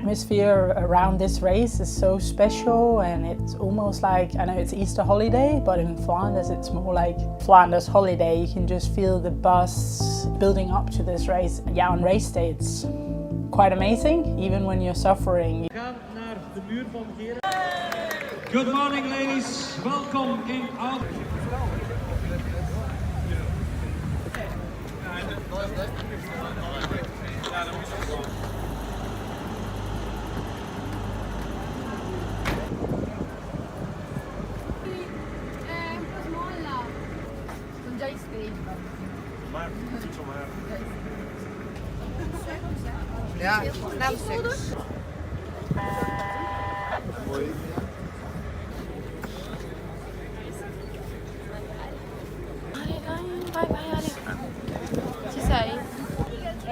atmosphere around this race is so special, and it's almost like, I know it's Easter holiday, but in Flanders it's more like Flanders holiday. You can just feel the buzz building up to this race. Yeah, on race day it's quite amazing, even when you're suffering. Good morning, ladies. Welcome in Oude. Ja, snel seks. Ci sei?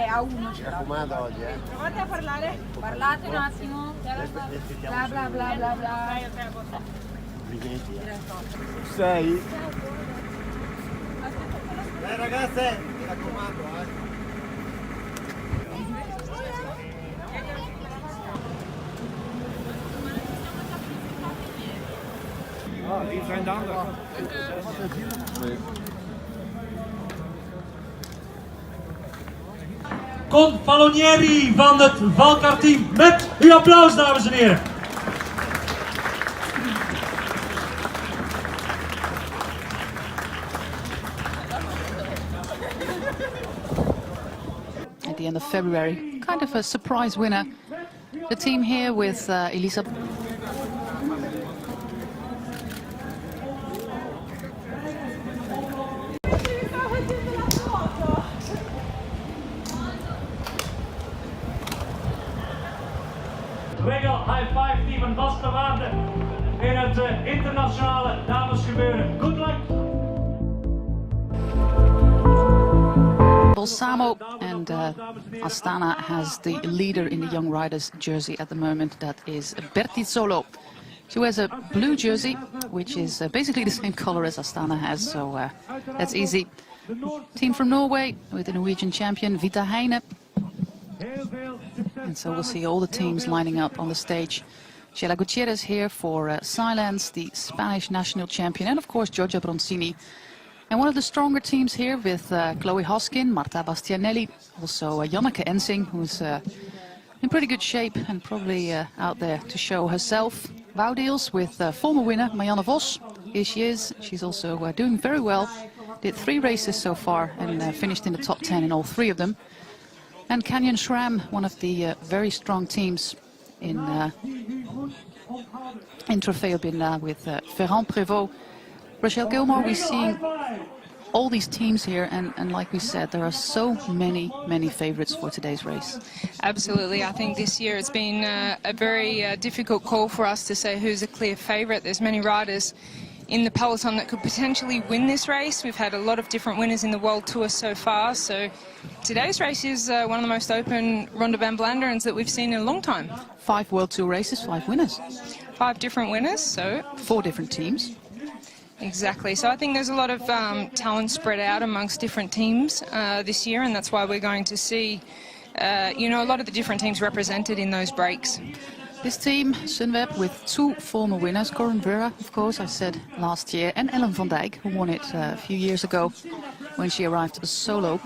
A uno ce l'ho. Fumata oggi, Provate a parlare. Parlate un attimo. Bla bla bla bla bla. Sei? Ragazze, mi raccomando, Die zijn dan. Confalonieri van het Valkar-team. Met uw applaus, dames en heren. At the end of February, kind of a surprise winner. The team here with Elisa. Breggen, high five team en vaste waarde in het internationale damesgebeuren. Good luck! Balsamo and Astana has the leader in the Young Riders jersey at the moment. That is Bertizzolo. She wears a blue jersey, which is basically the same color as Astana has, so that's easy. Team from Norway with the Norwegian champion Vita Heine. And so we'll see all the teams lining up on the stage. Sheila Gutierrez here for Silence, the Spanish national champion, and of course Giorgia Bronzini. And one of the stronger teams here with Chloe Hoskin, Marta Bastianelli, also Janneke Ensing, who's in pretty good shape and probably out there to show herself. Woudeels with former winner Marianne Vos. Here she is. She's also doing very well. Did 3 races so far and finished in the top 10 in all 3 of them. And Canyon Schramm, one of the very strong teams in Trofeo Binda with FERRAND-PRÉVOT. Rochelle Gilmore, we're seeing all these teams here, and like we said, there are so many favorites for today's race. Absolutely. I think this year it's been a very difficult call for us to say who's a clear favorite. There's many riders in the peloton that could potentially win this race. We've had a lot of different winners in the World Tour so far, so today's race is one of the most open Ronde van Vlaanderens that we've seen in a long time. 5 World Tour races, 5 winners. 5 different winners, so 4 different teams. Exactly. So I think there's a lot of talent spread out amongst different teams this year, and that's why we're going to see, you know, a lot of the different teams represented in those breaks. This team, Sunweb, with 2 former winners, Corin Vera, of course, I said last year, and Ellen van Dijk, who won it a few years ago when she arrived as solo.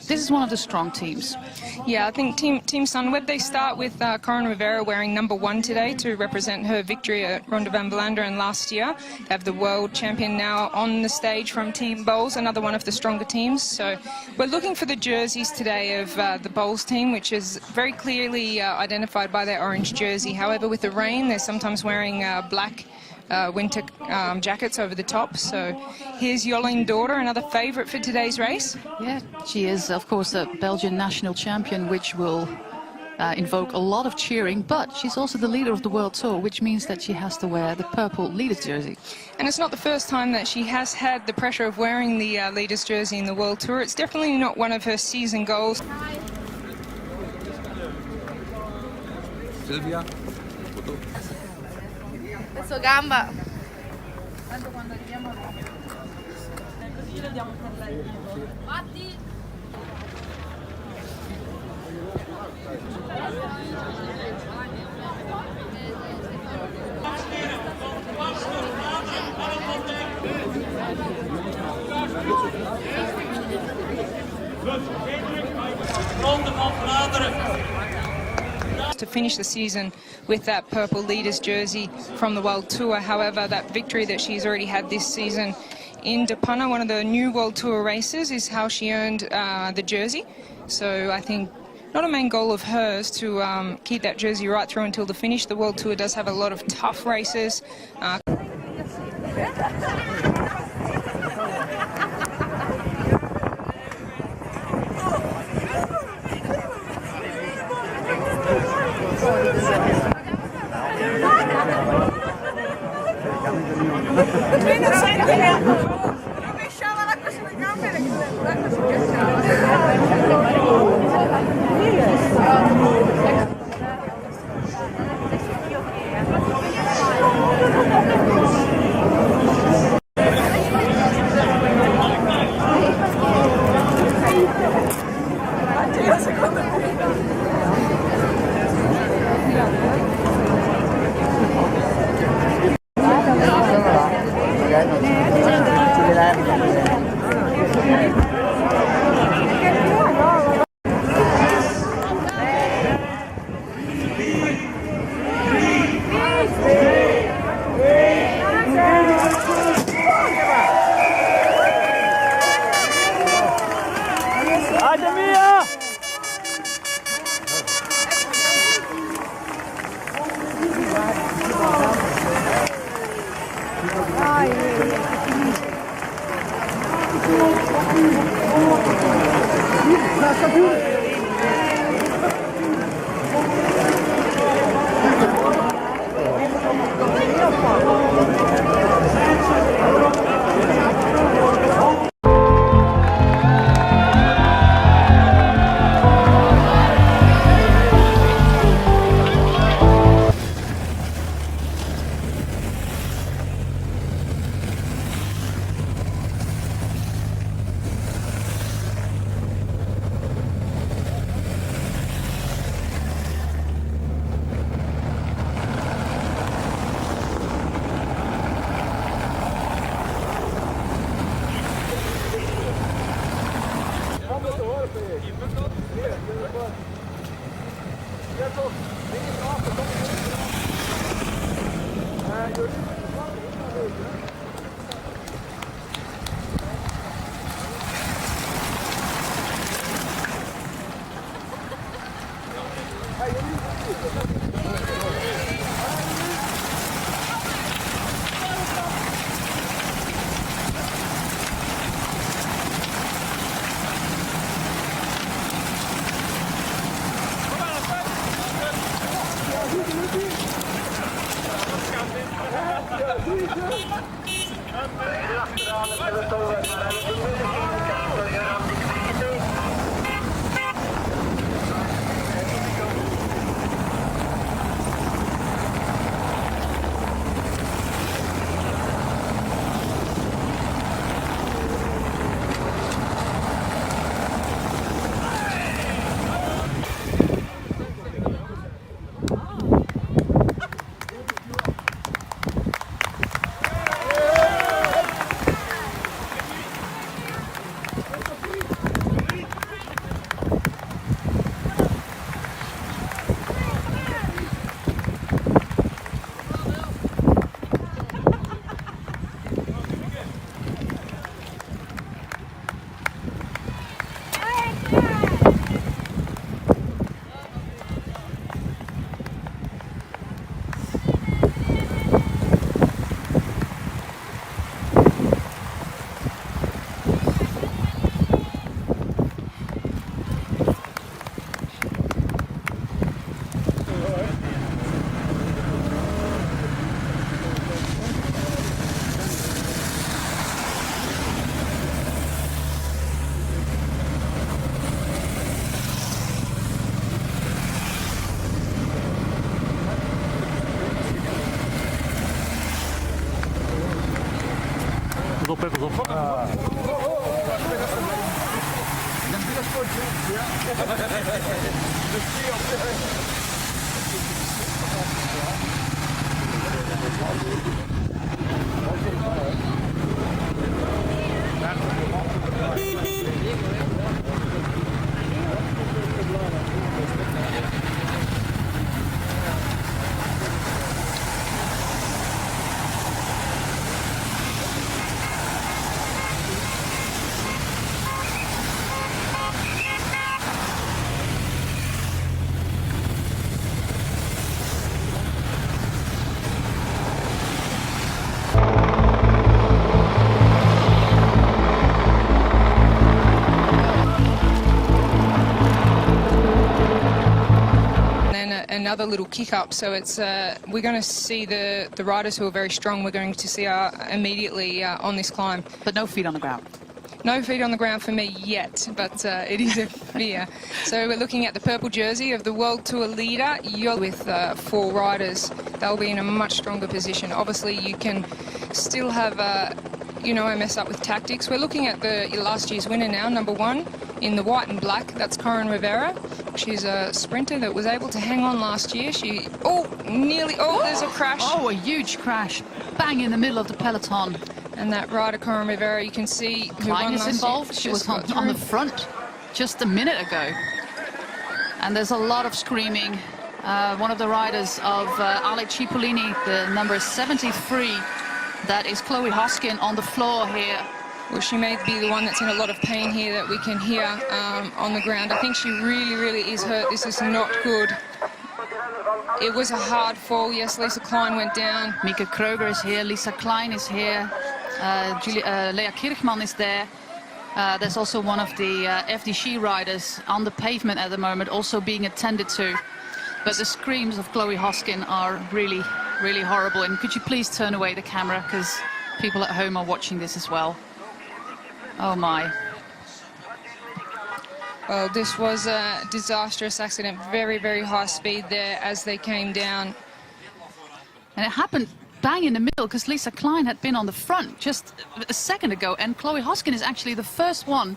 This is one of the strong teams. Yeah, I think Team Sunweb, they start with Corin Rivera wearing number 1 today to represent her victory at Ronde van Vlaanderen last year. They have the world champion now on the stage from Team Bowles, another one of the stronger teams. So we're looking for the jerseys today of the Bowles team, which is very clearly identified by their orange jersey. However, with the rain, they're sometimes wearing black winter jackets over the top. So here's Jolien Daughter, another favourite for today's race. Yeah, she is, of course, a Belgian national champion, which will invoke a lot of cheering, but she's also the leader of the World Tour, which means that she has to wear the purple leader's jersey. And it's not the first time that she has had the pressure of wearing the leader's jersey in the World Tour. It's definitely not one of her season goals. Silvia. Adesso gamba. Ronde van Vlaanderen. To finish the season with that purple leaders jersey from the World Tour. However, that victory that she's already had this season in De Panne, one of the new World Tour races, is how she earned the jersey. So I think not a main goal of hers to keep that jersey right through until the finish. The World Tour does have a lot of tough races. Pas op. Another little kick up, so it's we're going to see the riders who are very strong. We're going to see immediately on this climb. But no feet on the ground. No feet on the ground for me yet, but it is a fear. So we're looking at the purple jersey of the World Tour leader. You're with 4 riders. They'll be in a much stronger position. Obviously, you can still have a mess up with tactics. We're looking at the last year's winner now, number 1 in the white and black. That's Corinne Rivera. She's a sprinter that was able to hang on last year. There's a crash. Oh, a huge crash. Bang in the middle of the peloton. And that rider, Corinne Rivera, you can see who Klein won is last involved. year. She was on the front just a minute ago. And there's a lot of screaming. One of the riders of Ale Cipollini, the number 73, that is Chloe Hoskin on the floor here. Well, she may be the one that's in a lot of pain here that we can hear on the ground. I think she really, really is hurt. This is not good. It was a hard fall. Yes, Lisa Klein went down. Mieke Kreuger is here. Lisa Klein is here. Lea Kirchmann is there. There's also one of the FDG riders on the pavement at the moment, also being attended to. But the screams of Chloe Hoskin are really, really horrible. And could you please turn away the camera, because people at home are watching this as well. Oh my. Well, this was a disastrous accident. Very, very high speed there as they came down. And it happened bang in the middle, because Lisa Klein had been on the front just a second ago. And Chloe Hoskin is actually the first one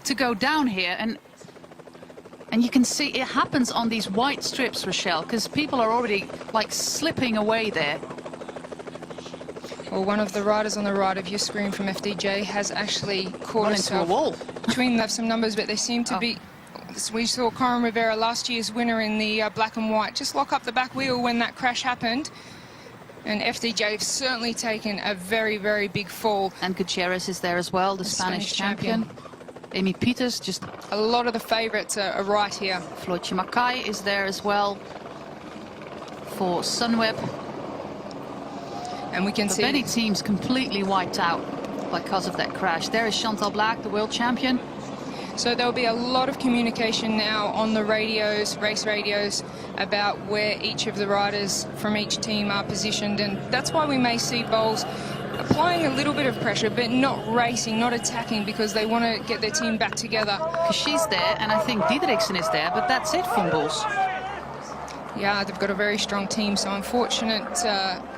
to go down here. And you can see it happens on these white strips, Rochelle, because people are already like slipping away there. Well, one of the riders on the right of your screen from FDJ has actually caught into a wall. Between them some numbers, but they seem to be. We saw Corinne Rivera, last year's winner in the black and white, just lock up the back wheel when that crash happened. And FDJ have certainly taken a very, very big fall. And Gutierrez is there as well, the Spanish champion. Amy Pieters, just a lot of the favourites are right here. Floortje Mackay is there as well for Sunweb. And we can see many teams completely wiped out because of that crash. There is Chantal Blaak, the world champion. So there'll be a lot of communication now on the radios, race radios, about where each of the riders from each team are positioned. And that's why we may see Boels applying a little bit of pressure, but not racing, not attacking, because they want to get their team back together. Because she's there, and I think Diederiksen is there, but that's it from Boels. Yeah, they've got a very strong team, so unfortunate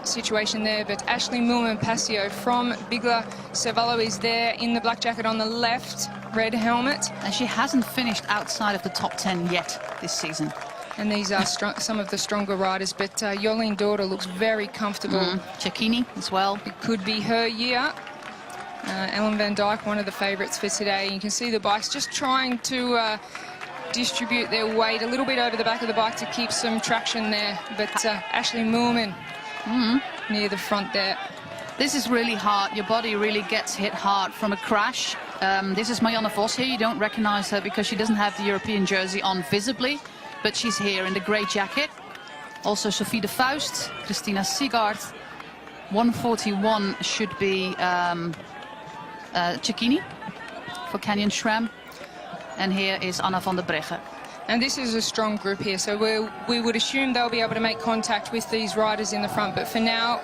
situation there. But Ashleigh Moolman-Pasio from Bigla Cervelo is there in the black jacket on the left, red helmet. And she hasn't finished outside of the top 10 yet this season. And these are some of the stronger riders, but Jolien Daughter looks very comfortable. Cecchini as well. It could be her year. Ellen van Dijk, one of the favourites for today. You can see the bikes just trying to distribute their weight a little bit over the back of the bike to keep some traction there. But Ashleigh Moolman near the front there. This is really hard. Your body really gets hit hard from a crash. This is Marianne Vos here. You don't recognize her because she doesn't have the European jersey on visibly, but she's here in the grey jacket. Also Sophie de Vuist, Christina Sigard. 141 should be Cecchini for Canyon SRAM. And here is Anna van der Breggen. And this is a strong group here, so we would assume they'll be able to make contact with these riders in the front. But for now,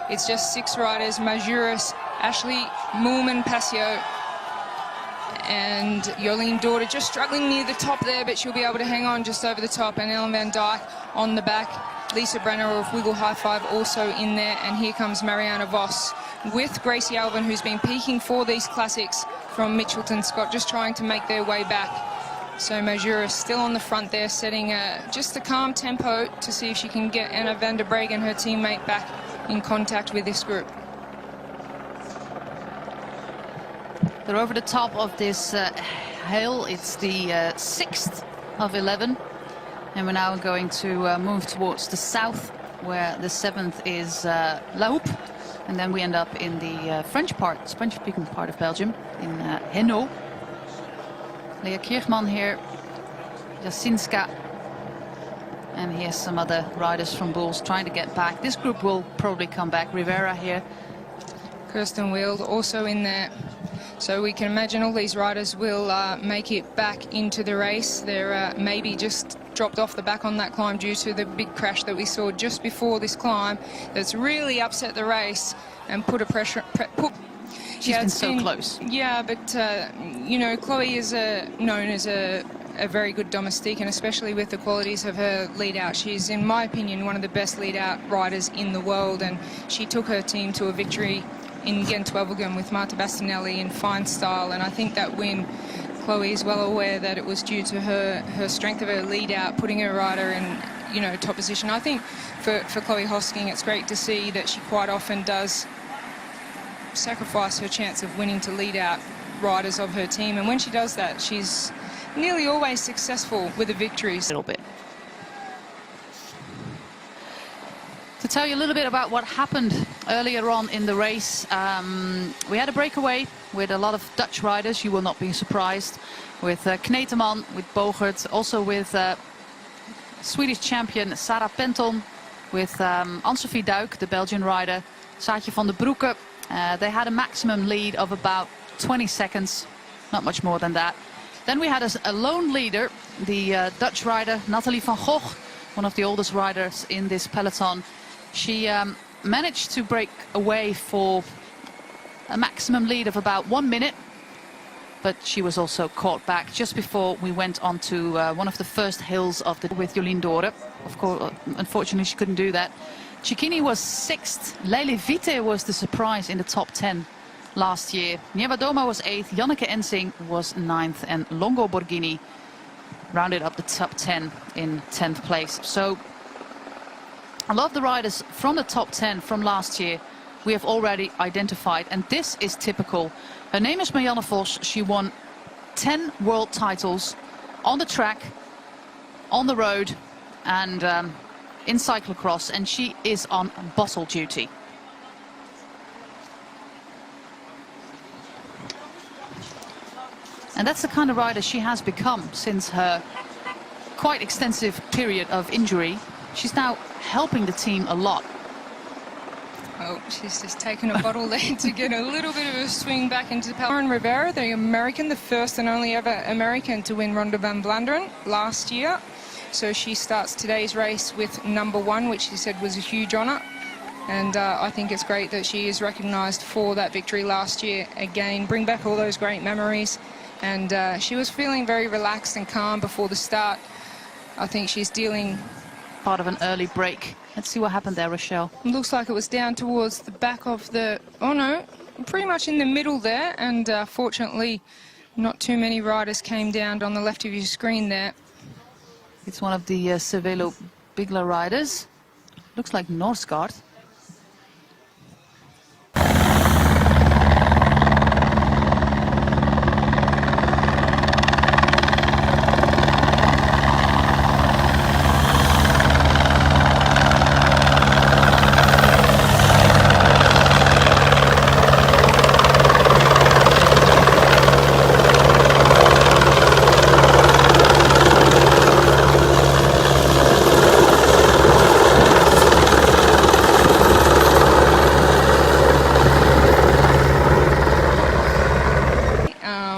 it's just 6 riders: Majuris, Ashleigh Moolman-Pasio, and Jolien Daughter just struggling near the top there, but she'll be able to hang on just over the top. And Ellen van Dijk on the back. Lisa Brennauer of Wiggle High Five also in there. And here comes Marianne Vos with Gracie Alvin, who's been peaking for these classics from Mitchelton Scott, just trying to make their way back. So Majura is still on the front there, setting just a calm tempo to see if she can get Anna van der Breggen, her teammate, back in contact with this group. They're over the top of this hill. It's the 6th of 11. And we're now going to move towards the south, where the 7th is Houppe. And then we end up in the French-speaking part of Belgium, in Hainaut. Lea Kirchmann here, JASINSKA. And here's some other riders from Bulls trying to get back. This group will probably come back. Rivera here. Kirsten Wild also in there. So we can imagine all these riders will make it back into the race. They're maybe just dropped off the back on that climb due to the big crash that we saw just before this climb. That's really upset the race and put a pressure. She's been so close. Yeah, but you know, Chloe is known as a very good domestique, and especially with the qualities of her lead out. She's, in my opinion, one of the best lead out riders in the world, and she took her team to a victory in Gent-Wevelgem with Marta Bastianelli in fine style. And I think that win, Chloe is well aware that it was due to her strength of her lead out, putting her rider in, you know, top position. I think for Chloe Hosking, it's great to see that she quite often does sacrifice her chance of winning to lead out riders of her team, and when she does that, she's nearly always successful with the victories. A little bit. To tell you a little bit about what happened earlier on in the race, we had a breakaway with a lot of Dutch riders. You will not be surprised, with Kneteman, with Bogert, also with Swedish champion Sarah Penton, with Anne-Sophie Duik, the Belgian rider, Saartje van der Broeke. They had a maximum lead of about 20 seconds, not much more than that. Then we had a lone leader, the Dutch rider Nathalie van Gogh, one of the oldest riders in this peloton. She managed to break away for a maximum lead of about 1 minute, but she was also caught back just before we went on to one of the first hills of the with Jolien Dore. Of course, unfortunately, she couldn't do that. Cicchini was 6th. Leili Vite was the surprise in the top 10 last year. Nievadoma was 8th. Janneke Ensing was 9th, and Longo Borghini rounded up the top 10 in 10th place. So a lot of the riders from the top 10 from last year we have already identified, and this is typical. Her name is Marianne Vos. She won 10 world titles on the track, on the road, and in cyclocross, and she is on bottle duty. And that's the kind of rider she has become since her quite extensive period of injury. She's now helping the team a lot. Oh, she's just taken a bottle there to get a little bit of a swing back into the Lauren Rivera, the American, the first and only ever American to win Ronde van Vlaanderen last year. So she starts today's race with #1, which she said was a huge honour. And I think it's great that she is recognised for that victory last year. Again, bring back all those great memories. And she was feeling very relaxed and calm before the start. I think she's dealing... Part of an early break. Let's see what happened there, Rochelle. Looks like it was down towards the back of the... Oh no, pretty much in the middle there. And fortunately, not too many riders came down on the left of your screen there. It's one of the Cervelo Bigla riders. Looks like Norsgaard.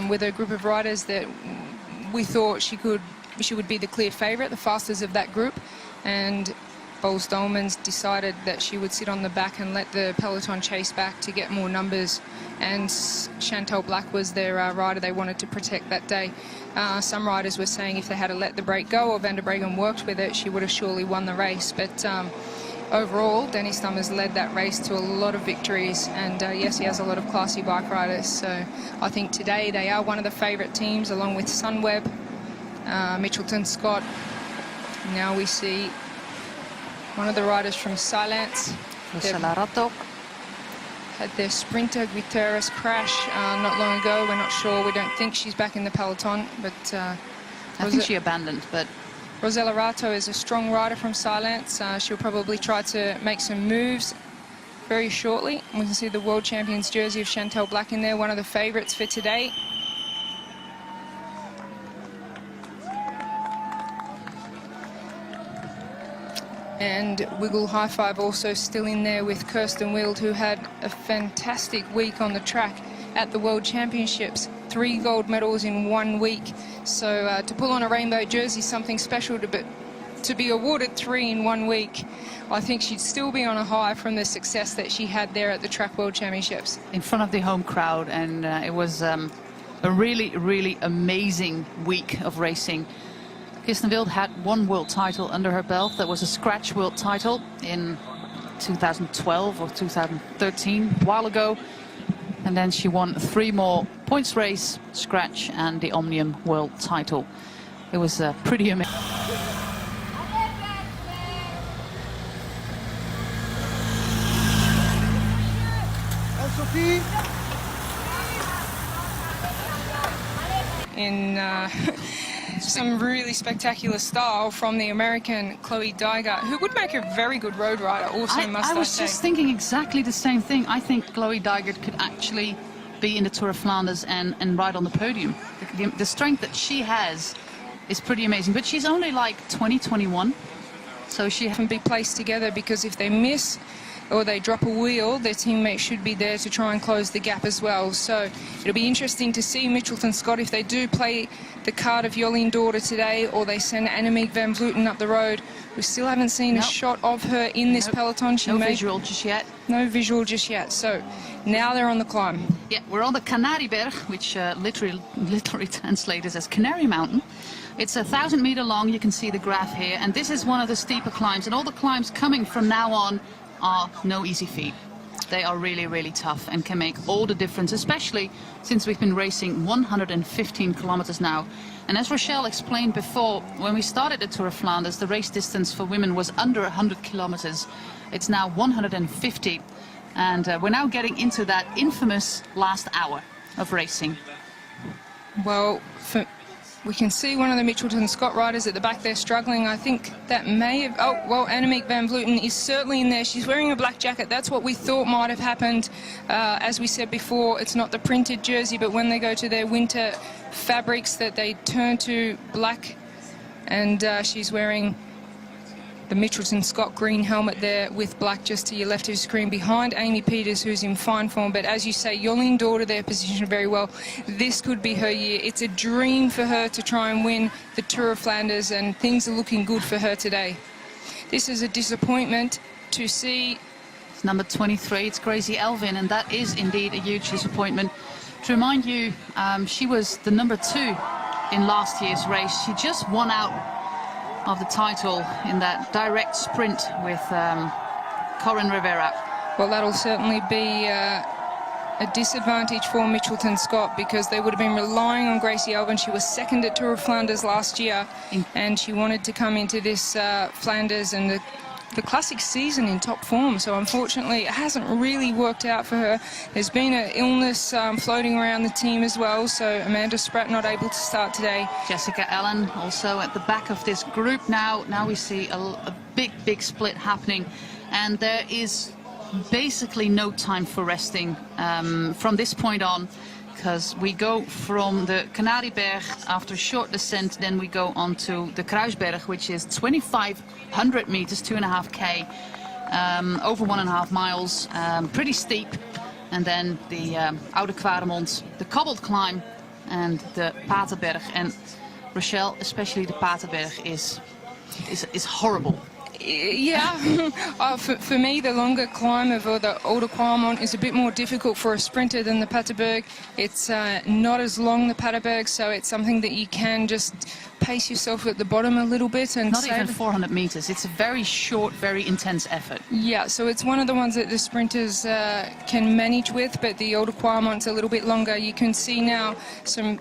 With a group of riders that we thought she would be the clear favourite, the fastest of that group, and Boels Dolmans decided that she would sit on the back and let the peloton chase back to get more numbers. And Chantal Black was their rider they wanted to protect that day. Some riders were saying if they had to let the break go or Van der Breggen worked with it, she would have surely won the race. But overall, Dennis Summers led that race to a lot of victories, and yes, he has a lot of classy bike riders. So I think today they are one of the favourite teams, along with Sunweb Mitchelton Scott. Now we see one of the riders from Silence. Rossella Had their sprinter Guterres crash not long ago. We're not sure. We don't think she's back in the peloton, but I think she abandoned, but Rosella Rato is a strong rider from Silence. She'll probably try to make some moves very shortly. We can see the World Champions jersey of Chantal Black in there, one of the favourites for today. And Wiggle High Five also still in there with Kirsten Wild, who had a fantastic week on the track at the World Championships. 3 gold medals in 1 week. So to pull on a rainbow jersey, something special, to be awarded 3 in 1 week, I think she'd still be on a high from the success that she had there at the Track World Championships. in front of the home crowd, and it was a really, really amazing week of racing. Kirsten Wild had 1 world title under her belt. That was a scratch world title in 2012 or 2013, a while ago. And then she won 3 more points race, scratch, and the Omnium world title. It was pretty amazing. Sophie. In some really spectacular style from the American Chloe Dygert, who would make a very good road rider also, I was just thinking exactly the same thing. I think Chloe Dygert could actually be in the Tour of Flanders and ride on the podium. The strength that she has is pretty amazing, but she's only like 21, so she can be placed together, because if they miss or they drop a wheel, their teammates should be there to try and close the gap as well. So it'll be interesting to see Mitchelton Scott, if they do play the card of Jolien Daughter today, or they send Annemiek van Vleuten up the road. We still haven't seen a shot of her in this peloton. No visual just yet. No visual just yet. So now they're on the climb. Yeah, we're on the Canarieberg, which literally translated as Canary Mountain. It's 1,000 meter long. You can see the graph here, and this is one of the steeper climbs, and all the climbs coming from now on are no easy feat. They are really, really tough and can make all the difference, especially since we've been racing 115 kilometers now. And as Rochelle explained before, when we started the Tour of Flanders, the race distance for women was under 100 kilometers. It's now 150, and we're now getting into that infamous last hour of racing. Well, we can see one of the Mitchelton Scott riders at the back there struggling. I think that may have... Oh, well, Annemiek van Vleuten is certainly in there. She's wearing a black jacket. That's what we thought might have happened. As we said before, it's not the printed jersey, but when they go to their winter fabrics, that they turn to black. And she's wearing the Mitchelton Scott green helmet there with black just to your left of the screen, behind Amy Pieters, who's in fine form. But as you say, Jolien Daughter there positioned very well. This could be her year. It's a dream for her to try and win the Tour of Flanders, and things are looking good for her today. This is a disappointment to see. It's number 23, it's Gracie Elvin, and that is indeed a huge disappointment. To remind you, she was the number 2 in last year's race. She just won out of the title in that direct sprint with Corin Rivera. Well, that'll certainly be a disadvantage for Mitchelton Scott, because they would have been relying on Gracie Elvin. She was second at Tour of Flanders last year, and she wanted to come into this Flanders and the classic season in top form. So unfortunately it hasn't really worked out for her. There's been an illness floating around the team as well, so Amanda Spratt not able to start today. Jessica Allen also at the back of this group now. Now we see a big split happening, and there is basically no time for resting from this point on, because we go from the Canarieberg after a short descent, then we go on to the Kluisbergen, which is 2,500 meters, 2.5K, over 1.5 miles, pretty steep. And then the Oude Kwaremont, the cobbled climb, and the Paterberg. And Rochelle, especially the Paterberg, is horrible. Yeah, for me, the longer climb of the Oude Kwaremont is a bit more difficult for a sprinter than the Paterberg. It's not as long, the Paterberg, so it's something that you can just pace yourself at the bottom a little bit. And not even 400 meters. It's a very short, very intense effort. Yeah, so it's one of the ones that the sprinters can manage with, but the Oude Kwaremont's a little bit longer. You can see now some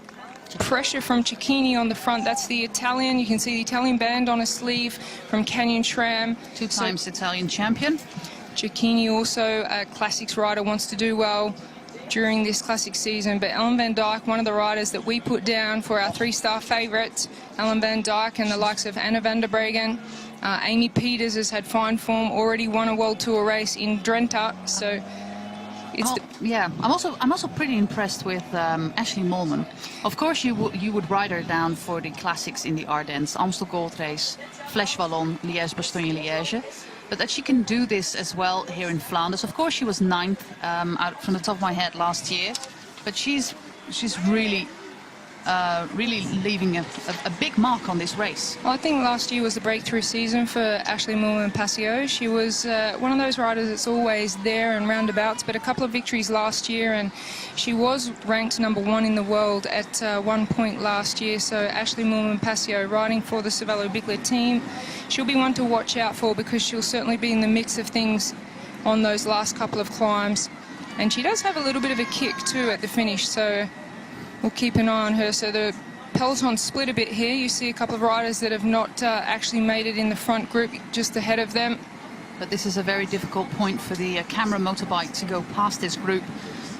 pressure from Cecchini on the front. That's the Italian. You can see the Italian band on a sleeve from Canyon SRAM. 2 times Italian champion. Cecchini also a classics rider, wants to do well during this classic season. But Ellen van Dijk, one of the riders that we put down for our 3-star favourites, Ellen van Dijk and the likes of Anna van der Breggen. Amy Pieters has had fine form, already won a World Tour race in Drenthe, so it's yeah, I'm also pretty impressed with Ashleigh Moolman. Of course, you would ride her down for the classics in the Ardennes, Amstel Gold Race, Flèche Wallonne, Liège-Bastogne-Liège, but that she can do this as well here in Flanders. Of course, she was 9th out from the top of my head last year, but she's really leaving a big mark on this race. Well, I think last year was the breakthrough season for Ashleigh Moolman-Passio. She was one of those riders that's always there and roundabouts, but a couple of victories last year, and she was ranked #1 in the world at one point last year. So Ashleigh Moolman-Passio riding for the Cervelo-Bicler team. She'll be one to watch out for because she'll certainly be in the mix of things on those last couple of climbs. And she does have a little bit of a kick too at the finish, so we'll keep an eye on her. So the peloton split a bit here. You see a couple of riders that have not actually made it in the front group, just ahead of them. But this is a very difficult point for the camera motorbike to go past this group.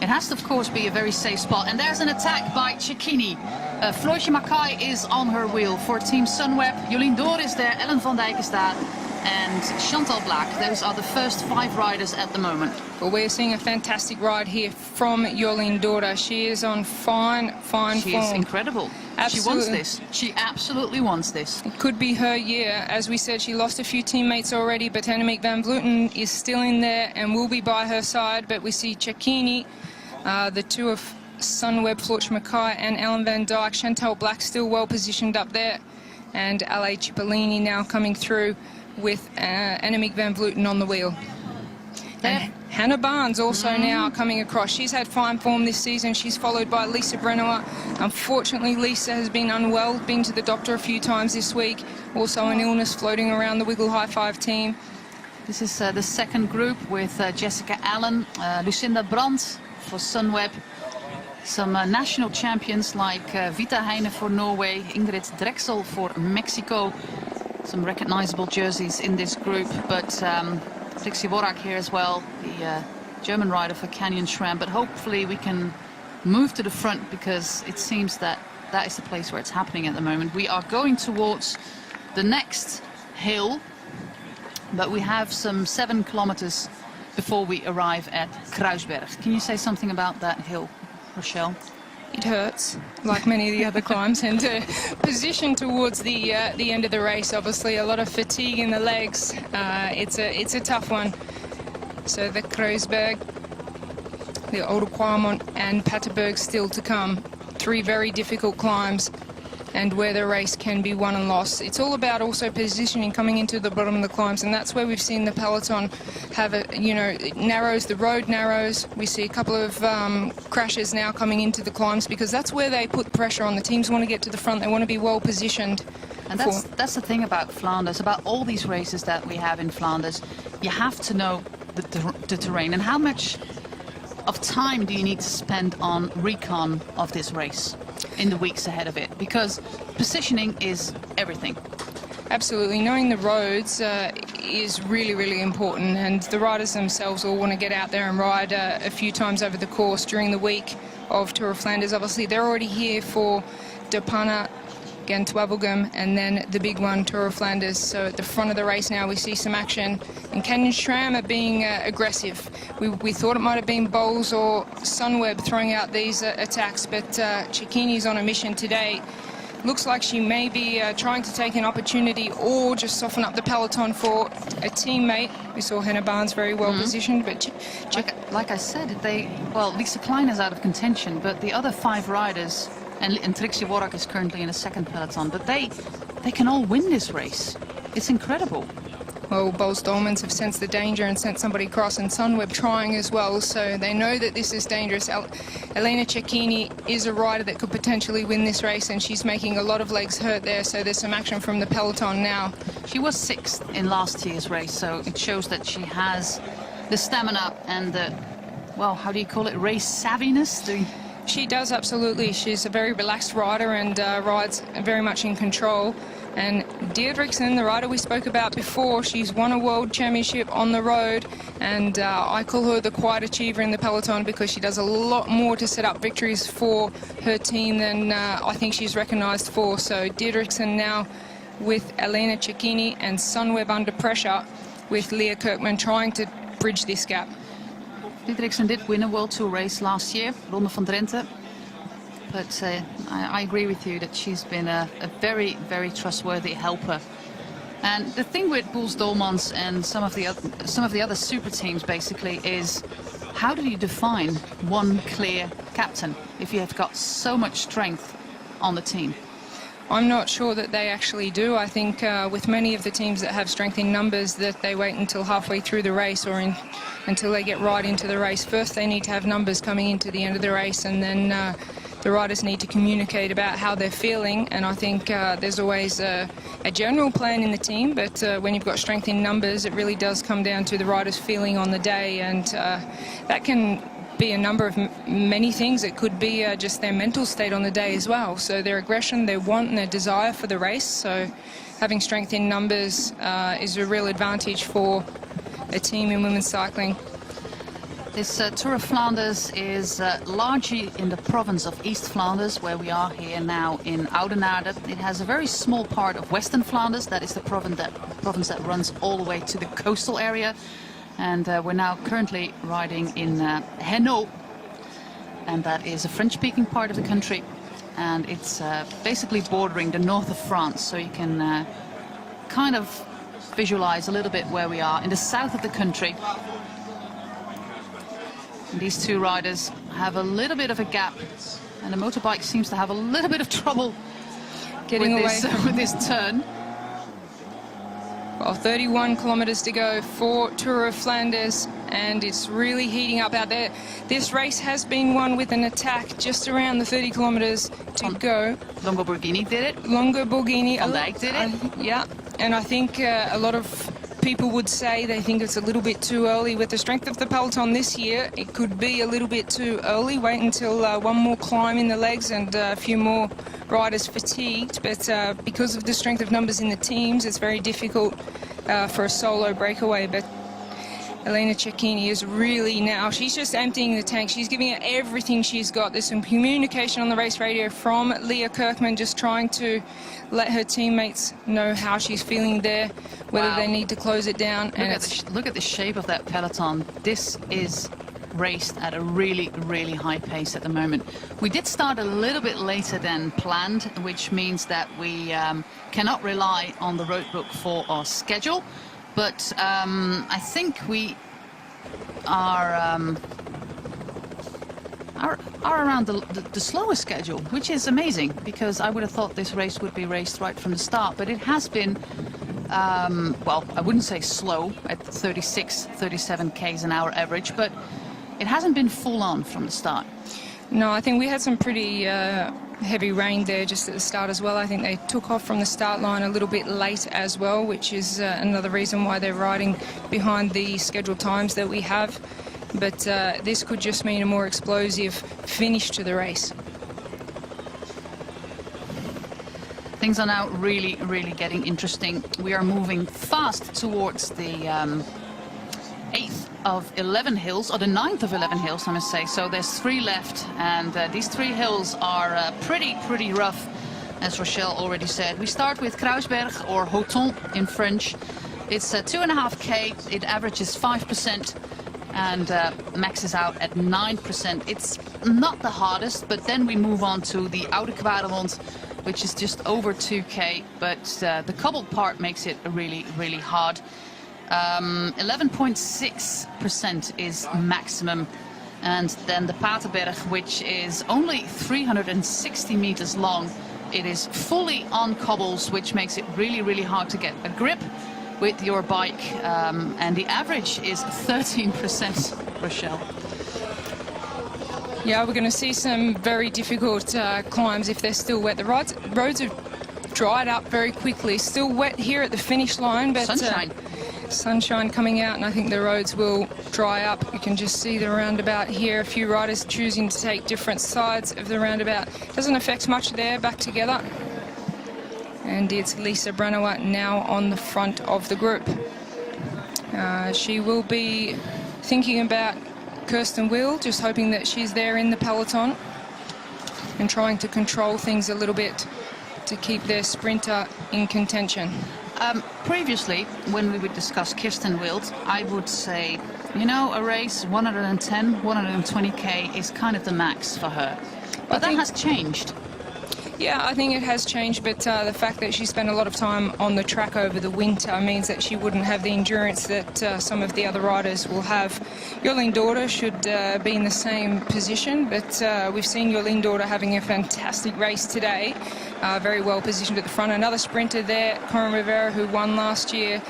It has to, of course, be a very safe spot. And there's an attack by Cecchini. Floortje Mackay is on her wheel for Team Sunweb. Jolien Door is there, Ellen van Dijk is there, and Chantal Blaak. Those are the first 5 riders at the moment. Well, we're seeing a fantastic ride here from Jolien Door. She is on fine form. She is incredible. Absolutely. She wants this. She absolutely wants this. It could be her year. As we said, she lost a few teammates already, but Annemiek van Vleuten is still in there and will be by her side. But we see Cecchini, the two of Sunweb, Floortje Mackay and Ellen van Dijk. Chantal Blaak still well positioned up there. And Ale Cipollini now coming through with Annemiek van Vleuten on the wheel. And Hannah Barnes also now coming across. She's had fine form this season. She's followed by Lisa BRENNAUER. Unfortunately, Lisa has been unwell, been to the doctor a few times this week. Also an illness floating around the Wiggle High Five team. This is the second group with Jessica Allen, Lucinda Brandt for Sunweb. Some national champions like Vita Heine for Norway, Ingrid Drexel for Mexico. Some recognizable jerseys in this group, but Trixie Worrack here as well, the German rider for Canyon SRAM. But hopefully we can move to the front because it seems that that is the place where it's happening at the moment. We are going towards the next hill, but we have some 7 kilometers before we arrive at Kluisbergen. Can you say something about that hill, Rochelle? It hurts, like many of the other climbs, and to position towards the end of the race, obviously a lot of fatigue in the legs. It's a tough one. So the Kluisberg, the Oude, Kwaremont and Pottelberg still to come. 3 very difficult climbs, and where the race can be won and lost. It's all about also positioning coming into the bottom of the climbs, and that's where we've seen the peloton have it narrows, the road narrows. We see a couple of crashes now coming into the climbs because that's where they put pressure on. The teams want to get to the front, they want to be well positioned. And that's the thing about Flanders, about all these races that we have in Flanders. You have to know the terrain, and how much of time do you need to spend on recon of this race in the weeks ahead of it, because positioning is everything. Absolutely, knowing the roads is really important, and the riders themselves all want to get out there and ride a few times over the course during the week of Tour of Flanders. Obviously they're already here for De Panne, Gent-Wevelgem, and then the big one, Tour of Flanders. So at the front of the race now we see some action, and Canyon SRAM are being aggressive. We thought it might have been Bowles or Sunweb throwing out these attacks, but Cecchini's on a mission today. Looks like she may be trying to take an opportunity or just soften up the peloton for a teammate. We saw Hannah Barnes very well positioned, but like I said, Lisa Klein is out of contention, but the other 5 riders, and Trixie Worrack is currently in a second peloton, but they can all win this race. It's incredible. Well, Boels Dolmans have sensed the danger and sent somebody across, and Sunweb trying as well, so they know that this is dangerous. Elena Cecchini is a rider that could potentially win this race, and she's making a lot of legs hurt there, so there's some action from the peloton now. She was 6th in last year's race, so it shows that she has the stamina and the, well, how do you call it, race savviness? She does, absolutely. She's a very relaxed rider and rides very much in control. And Deirdrickson, the rider we spoke about before, she's won a world championship on the road, and I call her the quiet achiever in the peloton because she does a lot more to set up victories for her team than I think she's recognised for. So Deirdrickson now with Elena Cecchini and Sunweb under pressure with Leah Kirkman trying to bridge this gap. Deirdrickson did win a World Tour race last year, Ronde van Drenthe. But I agree with you that she's been a very, very trustworthy helper. And the thing with Boels Dolmans and some of the other super teams basically is, how do you define one clear captain if you have got so much strength on the team? I'm not sure that they actually do. I think with many of the teams that have strength in numbers, that they wait until halfway through the race or until they get right into the race. First they need to have numbers coming into the end of the race, and then the riders need to communicate about how they're feeling. And I think there's always a general plan in the team, but when you've got strength in numbers, it really does come down to the riders' feeling on the day, and that can be a number of many things. It could be just their mental state on the day as well. So their aggression, their want and their desire for the race. So having strength in numbers is a real advantage for a team in women's cycling. This Tour of Flanders is largely in the province of East Flanders, where we are here now in Oudenaarde. It has a very small part of Western Flanders. That is the province that runs all the way to the coastal area. And we're now currently riding in Hainaut, and that is a French-speaking part of the country. And it's basically bordering the north of France, so you can kind of visualize a little bit where we are in the south of the country. And these two riders have a little bit of a gap, and the motorbike seems to have a little bit of trouble getting away with this turn. Well, 31 kilometres to go for Tour of Flanders, and it's really heating up out there. This race has been won with an attack just around the 30 kilometres to go. Longo Borghini did it. Longo Borghini. Van Dijk did it. Yeah, and I think a lot of people would say they think it's a little bit too early. With the strength of the peloton this year, it could be a little bit too early. Wait until one more climb in the legs and a few more riders fatigued. But because of the strength of numbers in the teams, it's very difficult for a solo breakaway. But Elena Cecchini is really now, she's just emptying the tank. She's giving it everything she's got. There's some communication on the race radio from Leah Kirkman, just trying to let her teammates know how she's feeling there, whether they need to close it down. Look at the shape of that peloton. This is raced at a really, really high pace at the moment. We did start a little bit later than planned, which means that we cannot rely on the road book for our schedule. But I think we are around the slowest schedule, which is amazing, because I would have thought this race would be raced right from the start. But it has been, well, I wouldn't say slow at 36, 37 k's an hour average, but it hasn't been full on from the start. No, I think we had some pretty heavy rain there just at the start as well. I think they took off from the start line a little bit late as well, which is another reason why they're riding behind the scheduled times that we have. But this could just mean a more explosive finish to the race. Things are now really, really getting interesting. We are moving fast towards the 8th of 11 hills, or the 9th of 11 hills, I must say. So there's 3 left, and these 3 hills are pretty rough, as Rochelle already said. We start with Kluisberg, or Hoton in French. It's 2.5k, it averages 5%, and maxes out at 9%. It's not the hardest, but then we move on to the Oude Kwaremont, which is just over 2k, but the cobbled part makes it really, really hard. 11.6% is maximum, and then the Pottelberg, which is only 360 meters long. It is fully on cobbles, which makes it really, really hard to get a grip with your bike, and the average is 13%, Rochelle. Yeah, we're going to see some very difficult climbs if they're still wet. The roads have dried up very quickly. Still wet here at the finish line, but sunshine. sunshine coming out, and I think the roads will dry up. You can just see the roundabout here. A few riders choosing to take different sides of the roundabout. Doesn't affect much there, back together. And it's Lisa Brennauer now on the front of the group. She will be thinking about Kirsten Will, just hoping that she's there in the peloton and trying to control things a little bit to keep their sprinter in contention. Previously, when we would discuss Kirsten Wild, I would say, you know, a race 110, 120k is kind of the max for her. But that has changed. Yeah, I think it has changed, but the fact that she spent a lot of time on the track over the winter means that she wouldn't have the endurance that some of the other riders will have. Jolien D'Orde should be in the same position, but we've seen Jolien D'Orde having a fantastic race today, very well positioned at the front. Another sprinter there, Corin Rivera, who won last year,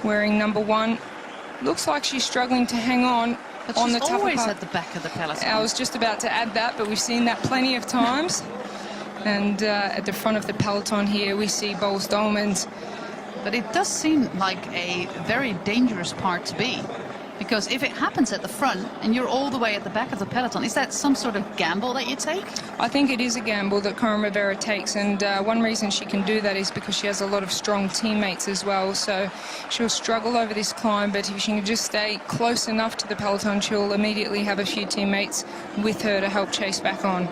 wearing number 1. Looks like she's struggling to hang on. But on she's the tougher always part. at the back of the peloton. I was just about to add that, but we've seen that plenty of times. And at the front of the peloton here, we see Boels Dolmans. But it does seem like a very dangerous part to be. Because if it happens at the front and you're all the way at the back of the peloton, is that some sort of gamble that you take? I think it is a gamble that Corin Rivera takes, and one reason she can do that is because she has a lot of strong teammates as well. So she'll struggle over this climb, but if she can just stay close enough to the peloton, she'll immediately have a few teammates with her to help chase back on.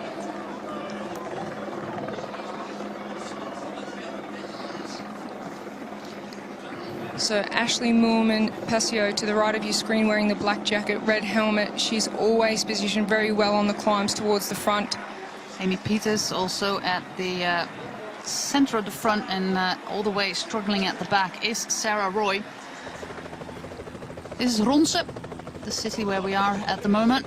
So Ashleigh Moolman-Passio to the right of your screen, wearing the black jacket, red helmet. She's always positioned very well on the climbs towards the front. Amy Pieters also at the center of the front, and all the way struggling at the back is Sarah Roy. This is Ronse, the city where we are at the moment.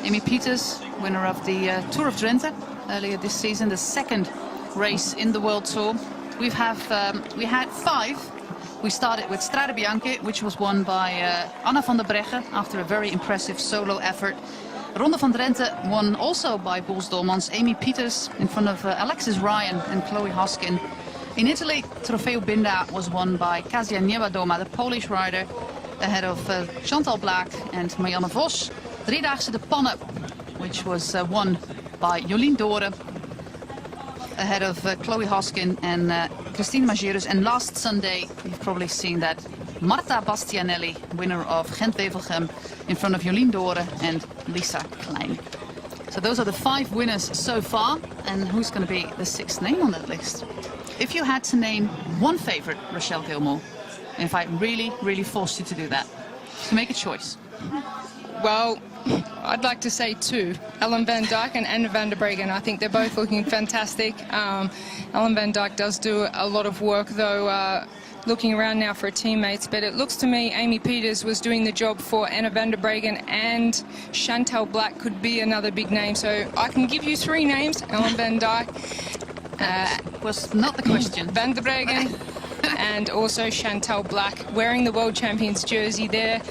Amy Pieters, winner of the Tour of Drenthe earlier this season, the second race in the World Tour. We had 5. We started with Strade Bianche, which was won by Anna van der Breggen after a very impressive solo effort. Ronde van Drenthe won also by Boels Dolmans, Amy Pieters in front of Alexis Ryan and Chloe Hoskin. In Italy, Trofeo Binda was won by Kasia Niewiadoma, the Polish rider, ahead of Chantal Blaak and Marianne Vos. Driedaagse de Panne, which was won by Jolien D'Orde, ahead of Chloe Hoskin and Christine Magirus. And last Sunday, you've probably seen that Marta Bastianelli, winner of Gent-Wevelgem, in front of Jolien D'Orde and Lisa Klein. So those are the 5 winners so far. And who's going to be the 6th name on that list? If you had to name one favorite, Rochelle Gilmore, and if I really forced you to do that, to make a choice. Well, I'd like to say 2, Ellen van Dijk and Anne van der Breggen. I think they're both looking fantastic. Ellen van Dijk does do a lot of work, though, looking around now for her teammates. But it looks to me Amy Pieters was doing the job for Anne van der Breggen, and Chantal Blaak could be another big name. So I can give you 3 names: Ellen van Dijk, Was not the question. Van der Breggen, and also Chantal Blaak, wearing the World Champions jersey there.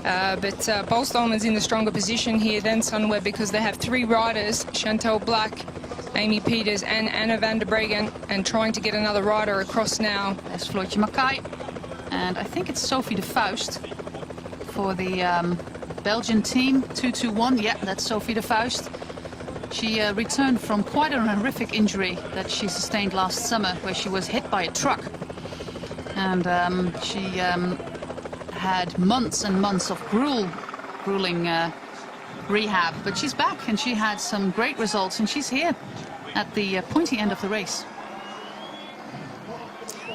But Boels Dolmans in the stronger position here than Sunweb, because they have 3 riders: Chantal Blaak, Amy Pieters and Anna van der Breggen, and trying to get another rider across now. There's Floortje Mackay, and I think it's Sophie de Vuist for the Belgian team. 221, yeah, that's Sophie de Vuist. She returned from quite a horrific injury that she sustained last summer, where she was hit by a truck. And she had months and months of grueling rehab, but she's back and she had some great results, and she's here at the pointy end of the race.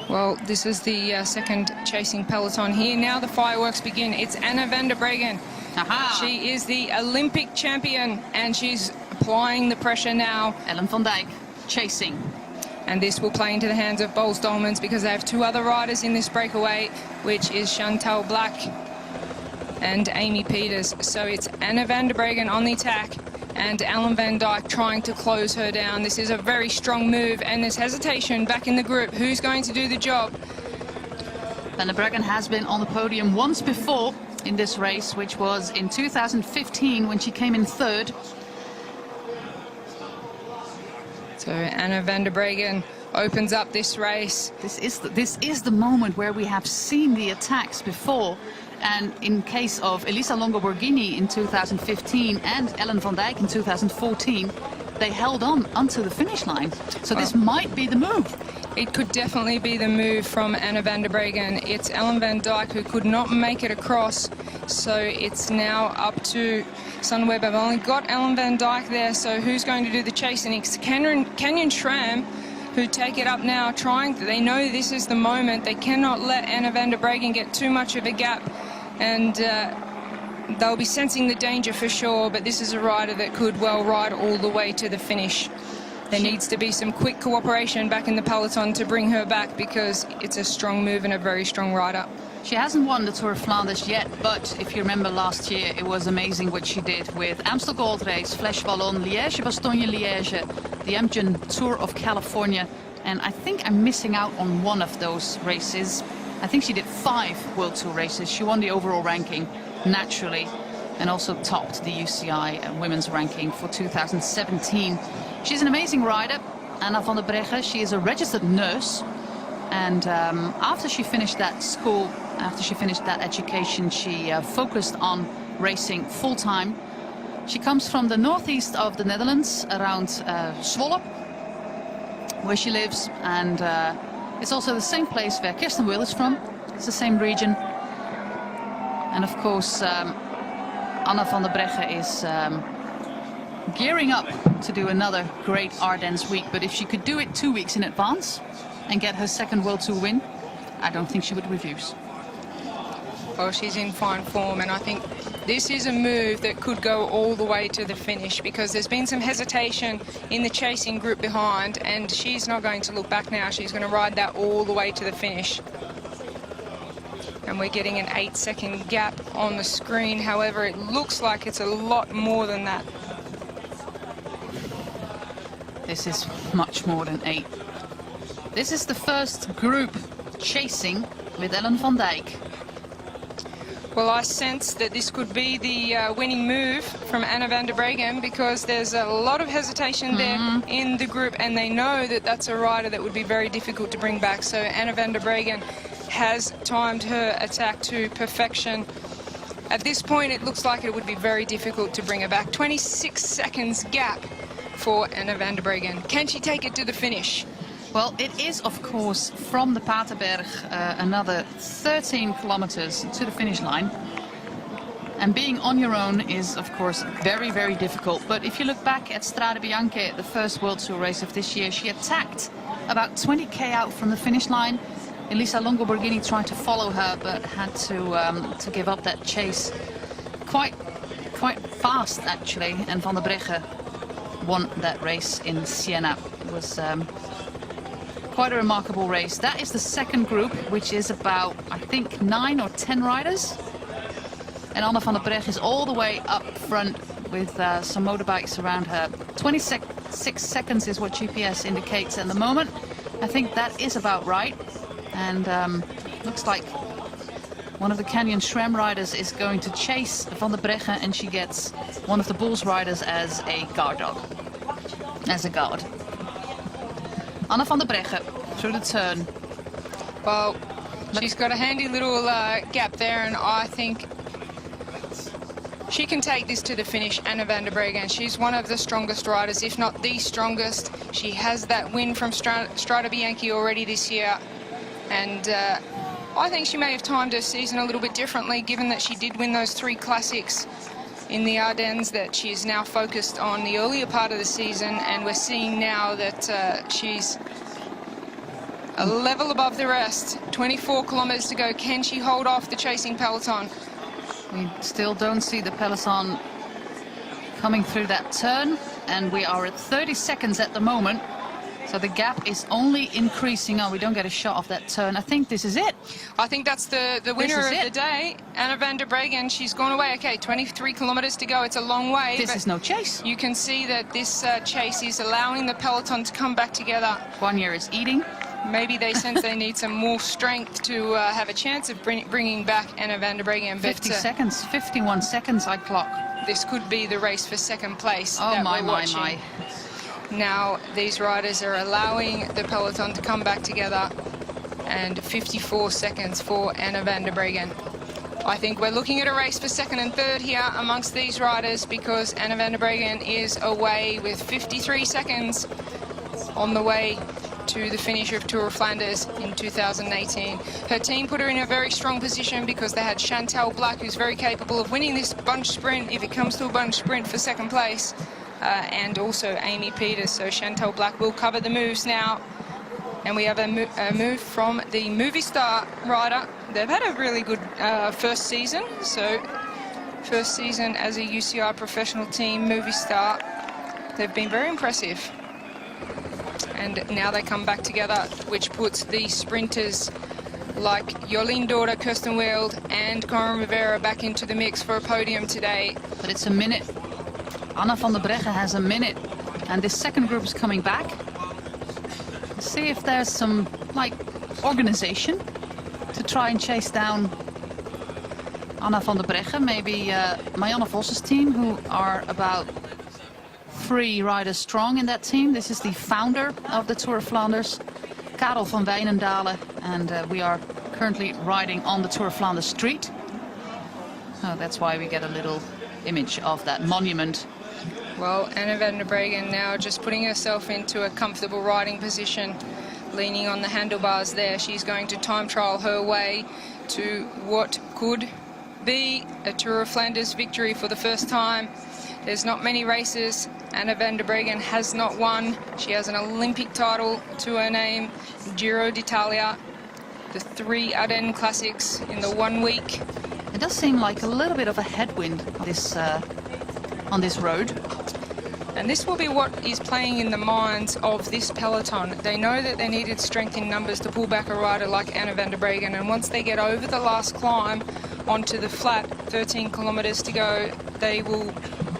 Well, this is the second chasing peloton here. Now the fireworks begin. It's Anna van der Breggen. Aha. She is the Olympic champion, and she's applying the pressure now. Ellen van Dijk chasing. And this will play into the hands of Boels Dolmans, because they have 2 other riders in this breakaway, which is Chantal Blaak and Amy Pieters. So it's Anna van der Breggen on the attack and Ellen van Dijk trying to close her down. This is a very strong move, and there's hesitation back in the group. Who's going to do the job? Van der Breggen has been on the podium once before in this race, which was in 2015 when she came in 3rd. So Anna van der Breggen opens up this race. This is the moment where we have seen the attacks before. And in case of Elisa Longo Borghini in 2015 and Ellen van Dijk in 2014, they held on until the finish line. So this might be the move. It could definitely be the move from Anna van der Breggen. It's Ellen van Dijk who could not make it across. So it's now up to Sunweb. I've only got Ellen van Dijk there, so who's going to do the chasing? It's Canyon Schramm who take it up now, they know this is the moment. They cannot let Anna van der Breggen get too much of a gap, and they'll be sensing the danger for sure, but this is a rider that could well ride all the way to the finish. There needs to be some quick cooperation back in the peloton to bring her back, because it's a strong move and a very strong rider. She hasn't won the Tour of Flanders yet, but if you remember last year, it was amazing what she did with Amstel Gold Race, Flèche Wallonne, Liège-Bastogne-Liège, the Amgen Tour of California, and I think I'm missing out on one of those races. I think she did 5 World Tour races. She won the overall ranking, naturally, and also topped the UCI women's ranking for 2017. She's an amazing rider, Anna van der Breggen. She is a registered nurse, and after she finished that school, after she finished that education, she focused on racing full-time. She comes from the northeast of the Netherlands, around Zwolle, where she lives, and it's also the same place where Kirsten Wild is from. It's the same region. And of course, Anna van der Breggen is gearing up to do another great Ardennes week, but if she could do it 2 weeks in advance and get her second World Tour win, I don't think she would refuse. Well, she's in fine form, and I think this is a move that could go all the way to the finish, because there's been some hesitation in the chasing group behind, and she's not going to look back now. She's going to ride that all the way to the finish. And we're getting an 8-second gap on the screen. However, it looks like it's a lot more than that. This is much more than 8. This is the first group chasing with Ellen van Dijk. Well, I sense that this could be the winning move from Anna van der Breggen, because there's a lot of hesitation there in the group, and they know that that's a rider that would be very difficult to bring back. So Anna van der Breggen has timed her attack to perfection. At this point, it looks like it would be very difficult to bring her back. 26 seconds gap for Anna van der Breggen. Can she take it to the finish? Well, it is, of course, from the Pottelberg another 13 kilometers to the finish line. And being on your own is, of course, very, very difficult. But if you look back at Strade Bianche, the first World Tour race of this year, she attacked about 20k out from the finish line. Elisa Longo Borghini tried to follow her, but had to give up that chase quite fast, actually. And Van der Breggen won that race in Siena. It was quite a remarkable race. That is the second group, which is about, I think, 9 or 10 riders. And Anna van der Breggen is all the way up front with some motorbikes around her. 26 seconds is what GPS indicates at the moment. I think that is about right. And looks like one of the Canyon Schramm riders is going to chase Van der Breggen, and she gets one of the Bulls riders as a guard dog, as a guard. Anna van der Breggen through the turn. Well, she's got a handy little gap there, and I think she can take this to the finish, Anna van der Breggen. She's one of the strongest riders, if not the strongest. She has that win from Strade Bianche already this year, and I think she may have timed her season a little bit differently, given that she did win those 3 classics in the Ardennes, that she is now focused on the earlier part of the season, and we're seeing now that she's a level above the rest. 24 kilometers to go. Can she hold off the chasing peloton? We still don't see the peloton coming through that turn, and we are at 30 seconds at the moment. So the gap is only increasing. Oh, we don't get a shot of that turn. I think this is it. I think that's the winner of the day, Anna van der Breggen. She's gone away. Okay, 23 kilometers to go. It's a long way. This is no chase. You can see that this chase is allowing the peloton to come back together. Guanier is eating. Maybe they sense they need some more strength to have a chance of bringing back Anna van der Breggen. 50 seconds, 51 seconds I clock. This could be the race for second place. Oh, that my. Now these riders are allowing the peloton to come back together, and 54 seconds for Anna van der Breggen. I think we're looking at a race for second and third here amongst these riders, because Anna van der Breggen is away with 53 seconds on the way to the finish of Tour of Flanders in 2018. Her team put her in a very strong position because they had Chantal Blaak, who's very capable of winning this bunch sprint if it comes to a bunch sprint for second place, and also Amy Pieters. So Chantal Blaak will cover the moves now. And we have a move from the Movistar rider. They've had a really good first season. So first season as a UCI professional team, Movistar, they've been very impressive. And now they come back together, which puts the sprinters like Jolien Dorder, Kirsten Wild and Corin Rivera back into the mix for a podium today. But it's a minute. Anna van der Breggen has a minute. And this second group is coming back. Let's see if there's some, like, organization to try and chase down Anna van der Breggen. Maybe Marianne Vos's team, who are about 3 riders strong in that team. This is the founder of the Tour of Flanders, Karel van Wijnendalen, and we are currently riding on the Tour of Flanders street. So that's why we get a little image of that monument. Well, Anna van der Breggen now just putting herself into a comfortable riding position, leaning on the handlebars there. She's going to time trial her way to what could be a Tour of Flanders victory for the first time. There's not many races Anna van der Breggen has not won. She has an Olympic title to her name, Giro d'Italia, the 3 Ardennes Classics in the 1 week. It does seem like a little bit of a headwind on this road. And this will be what is playing in the minds of this peloton. They know that they needed strength in numbers to pull back a rider like Anna van der Breggen, and once they get over the last climb onto the flat, 13 kilometers to go, they will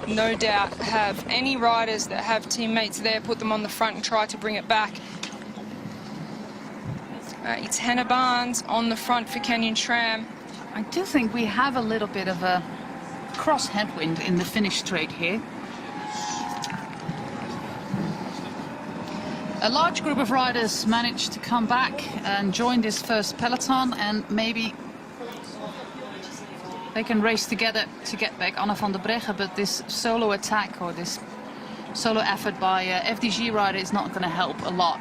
no doubt have any riders that have teammates there put them on the front and try to bring it back. It's Hannah Barnes on the front for Canyon SRAM. I do think we have a little bit of a cross headwind in the finish straight here. A large group of riders managed to come back and join this first peloton, and maybe they can race together to get back Anna van der Breggen, but this solo attack or this solo effort by FDG rider is not going to help a lot.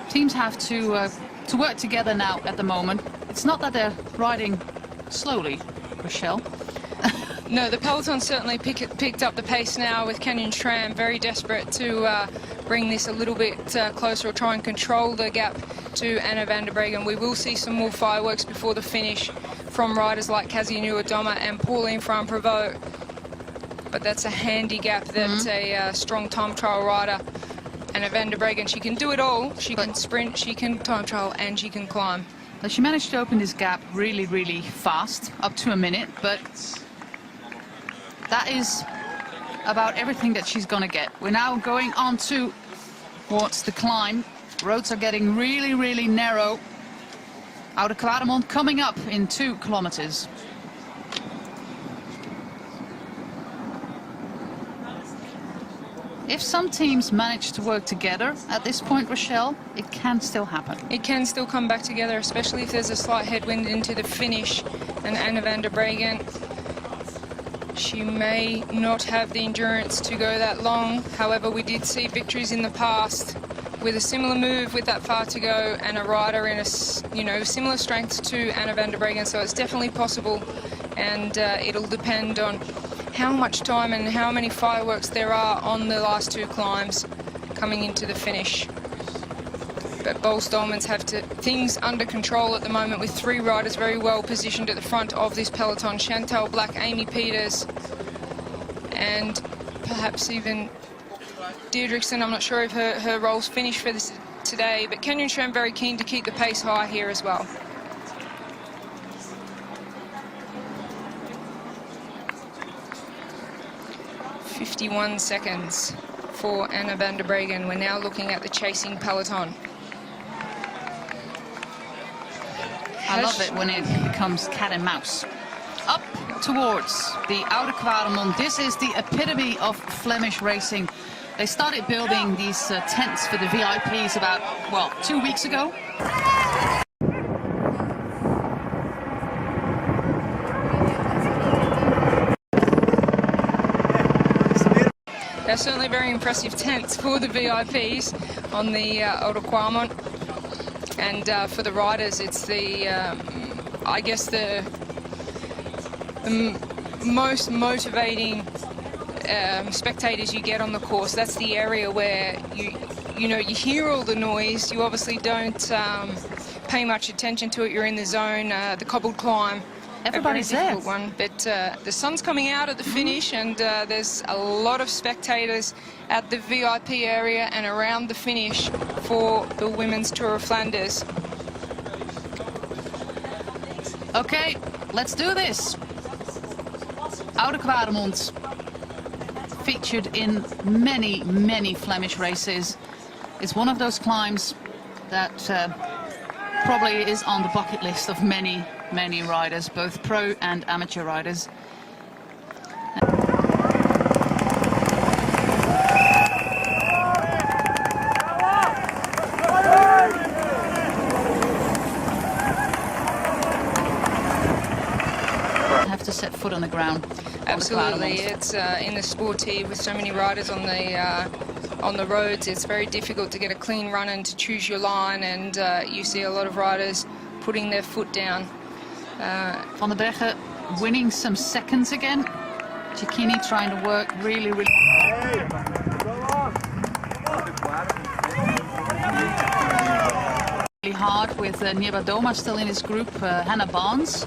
Teams have to work together now at the moment. It's not that they're riding slowly, Rochelle. No, the peloton certainly picked up the pace now with Canyon SRAM, very desperate to bring this a little bit closer or try and control the gap to Anna van der Breggen. We will see some more fireworks before the finish from riders like Kasia Nieuwedoma and Pauline FERRAND-PRÉVOT. But that's a handy gap that a strong time trial rider, Anna van der Breggen, she can do it all. She can sprint, she can time trial, and she can climb. But she managed to open this gap really, really fast, up to a minute, but that is about everything that she's going to get. We're now going on towards the climb. Roads are getting really, really narrow. Oude Kwaremont coming up in 2 kilometers. If some teams manage to work together at this point, Rochelle, it can still happen. It can still come back together, especially if there's a slight headwind into the finish. And Anna van der Breggen, she may not have the endurance to go that long. However, we did see victories in the past with a similar move with that far to go and a rider in a similar strength to Anna van der Breggen. So it's definitely possible, and it'll depend on how much time and how many fireworks there are on the last 2 climbs coming into the finish. But Boels Dolmans have things under control at the moment, with 3 riders very well positioned at the front of this peloton. Chantal Blaak, Amy Pieters, and perhaps even Deirdrickson. I'm not sure if her role's finished for this today, but Canyon SRAM very keen to keep the pace high here as well. .51 seconds for Anna van der Breggen. We're now looking at the chasing peloton. I love it when it becomes cat and mouse. Up towards the Oude Kwaremont. This is the epitome of Flemish racing. They started building these tents for the VIPs about, well, 2 weeks ago. They're certainly very impressive tents for the VIPs on the Oude Kwaremont. And for the riders, it's the, I guess, the most motivating spectators you get on the course. That's the area where you know, you hear all the noise. You obviously don't pay much attention to it. You're in the zone, the cobbled climb. Everybody's there. One, but the sun's coming out at the finish, and there's a lot of spectators at the VIP area and around the finish for the Women's Tour of Flanders. Okay, let's do this. Oude Kwaremont, featured in many, many Flemish races. It's one of those climbs that probably is on the bucket list of many riders, both pro and amateur riders. Have to set foot on the ground. Absolutely, it's in the sportive with so many riders on the roads. It's very difficult to get a clean run and to choose your line, and you see a lot of riders putting their foot down. Van der Breggen winning some seconds again. Cecchini trying to work really hard with Niebadoma still in his group. Hannah Barnes,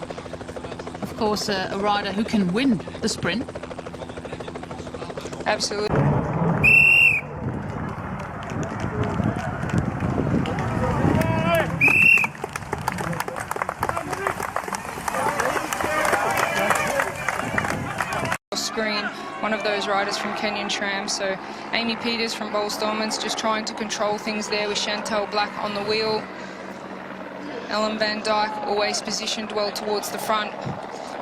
of course, a rider who can win the sprint. Absolutely. Screen, one of those riders from Kenyan Tram. So Amy Pieters from Bolstormans just trying to control things there with Chantal Black on the wheel. Ellen Van Dyke always positioned well towards the front.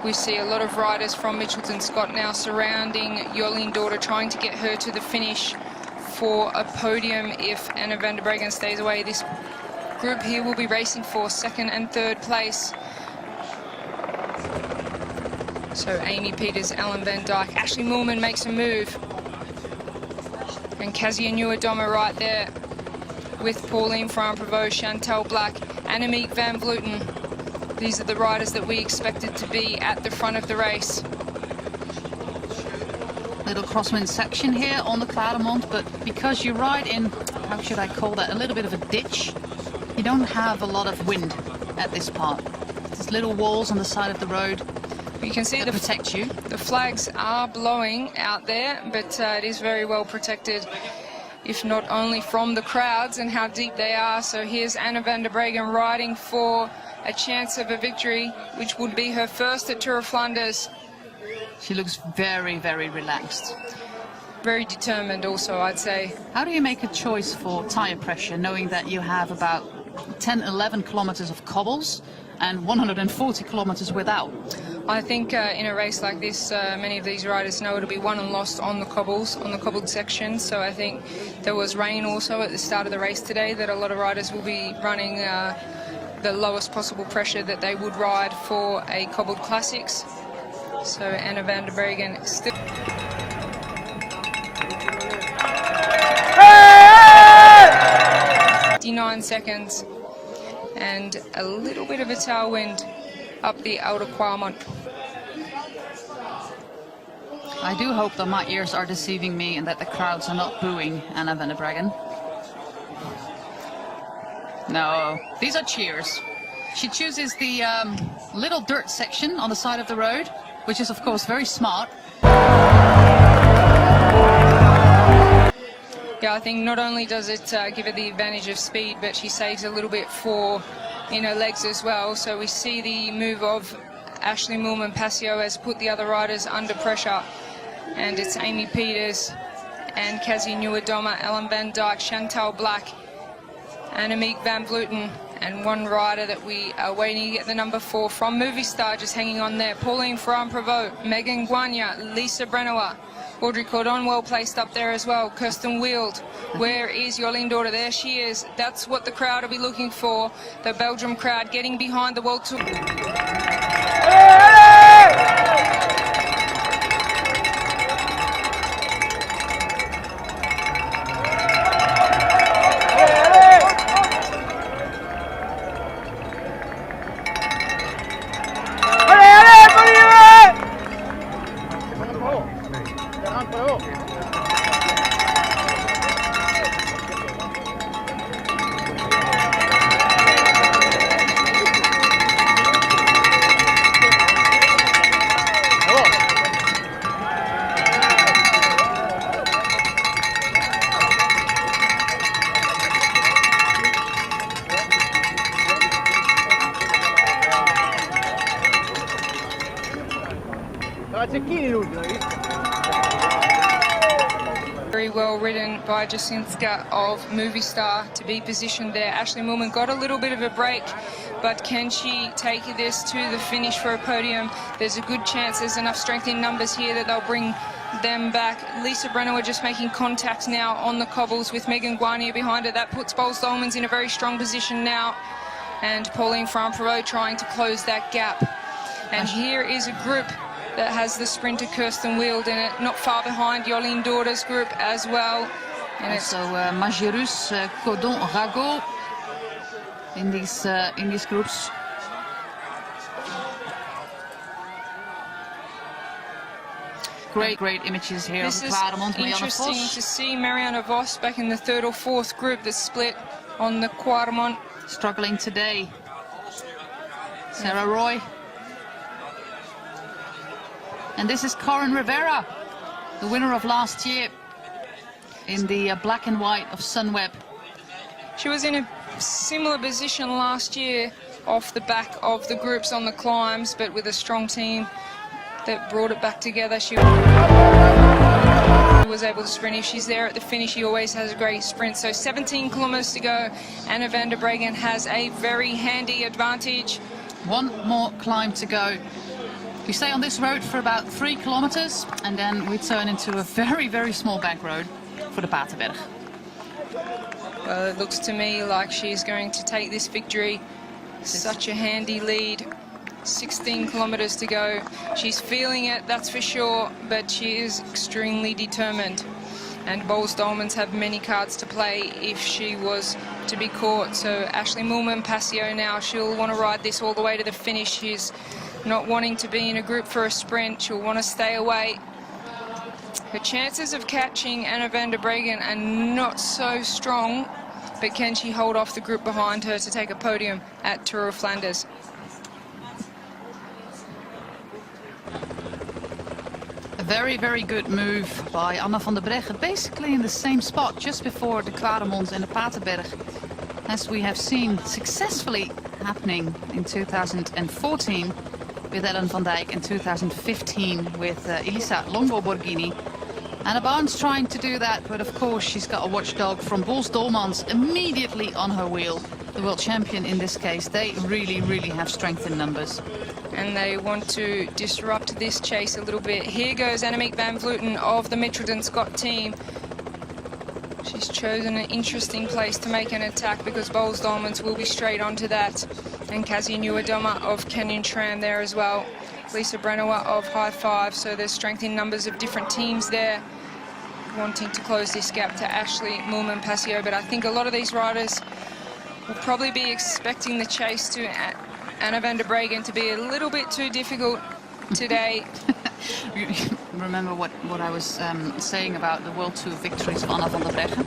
We see a lot of riders from Mitchelton Scott now surrounding Jolien Daughter, trying to get her to the finish for a podium if Anna van der Breggen stays away. This group here will be racing for second and third place. So Amy Pieters, Ellen Van Dyke, Ashleigh Moolman makes a move. And Kazia Nieuwendomme right there with Pauline FERRAND-PRÉVOT, Chantal Black, Annemiek van Vleuten. These are the riders that we expected to be at the front of the race. Little crosswind section here on the Kwaremont, but because you ride in, how should I call that, a little bit of a ditch, you don't have a lot of wind at this part. There's little walls on the side of the road. You can see protect you. The flags are blowing out there, but it is very well protected, if not only from the crowds and how deep they are. So here's Anna van der Breggen riding for a chance of a victory, which would be her first at Tour of Flanders. She looks very, very relaxed. Very determined also, I'd say. How do you make a choice for tire pressure, knowing that you have about 10, 11 kilometers of cobbles and 140 kilometers without? I think in a race like this, many of these riders know it'll be won and lost on the cobbles, on the cobbled section. So I think there was rain also at the start of the race today, that a lot of riders will be running the lowest possible pressure that they would ride for a cobbled classics. So Anna van der Breggen still... 59 seconds and a little bit of a tailwind up the Oude Kwaremont. I do hope that my ears are deceiving me and that the crowds are not booing Anna van der Breggen. No, these are cheers. She chooses the little dirt section on the side of the road, which is of course very smart. Yeah, I think not only does it give her the advantage of speed, but she saves a little bit for in her legs as well. So we see the move of Ashleigh Moolman Passio has put the other riders under pressure, and it's Amy Pieters and Kazia Nieuwendomme, Ellen Van Dyke, Chantal Black, Annemiek van Vleuten, And one rider that we are waiting to get the number 4 from Movistar, just hanging on there. Pauline Ferrand-Prévot, Megan Guagna, Lisa Brennauer, Audrey Cordon well placed up there as well. Kirsten Wield. Where is Jolien Daughter? There she is. That's what the crowd will be looking for. The Belgium crowd getting behind the World Tour. Very well ridden by JASINSKA of Movistar to be positioned there. Ashleigh Moolman got a little bit of a break, but can she take this to the finish for a podium? There's a good chance. There's enough strength in numbers here that they'll bring them back. Lisa Brennauer just making contact now on the cobbles with Megan Guagna behind her. That puts Boels Dolmans in a very strong position now. And Pauline Ferrand-Prévot trying to close that gap. And here is a group that has the sprinter Kirsten Wield in it, not far behind Jolien Daughter's group as well. And also Majerus, Codon, Rago in these groups. Great images here of Kwaremont. This is interesting to see Marianne Vos back in the 3rd or 4th group that's split on the Kwaremont. Struggling today. Sarah Roy. And this is Corinne Rivera, the winner of last year in the black and white of Sunweb. She was in a similar position last year off the back of the groups on the climbs, but with a strong team that brought it back together. She was able to sprint. If she's there at the finish, she always has a great sprint. So 17 kilometers to go. Anna van der Breggen has a very handy advantage. One more climb to go. We stay on this road for about 3 kilometers and then we turn into a very small back road for the Pottelberg. Well, it looks to me like she's going to take this victory. Such a handy lead. 16 kilometers to go. She's feeling it, that's for sure, but she is extremely determined. And Boels Dolmans have many cards to play if she was to be caught. So Ashleigh Moolman-Passio now, she'll want to ride this all the way to the finish. She's not wanting to be in a group for a sprint. She'll want to stay away. Her chances of catching Anna van der Breggen are not so strong, but can she hold off the group behind her to take a podium at Tour of Flanders? A very good move by Anna van der Breggen, basically in the same spot just before the Kwaremont and the Pottelberg, as we have seen successfully happening in 2014 with Ellen van Dijk and 2015 with Elisa Longo Borghini. Anna Barnes trying to do that, but of course she's got a watchdog from Boels Dolmans immediately on her wheel. The world champion in this case. They really have strength in numbers. And they want to disrupt this chase a little bit. Here goes Annemiek van Vleuten of the Mitchelton Scott team. She's chosen an interesting place to make an attack because Boels Dolmans will be straight onto that. And Kazi Nieuwedoma of Canyon Tram there as well. Lisa Brennauer of High Five. So there's strength in numbers of different teams there wanting to close this gap to Ashleigh Moolman-Passio. But I think a lot of these riders will probably be expecting the chase to Anna van der Breggen to be a little bit too difficult today. Remember what I was saying about the World Tour victories of Anna van der Breggen,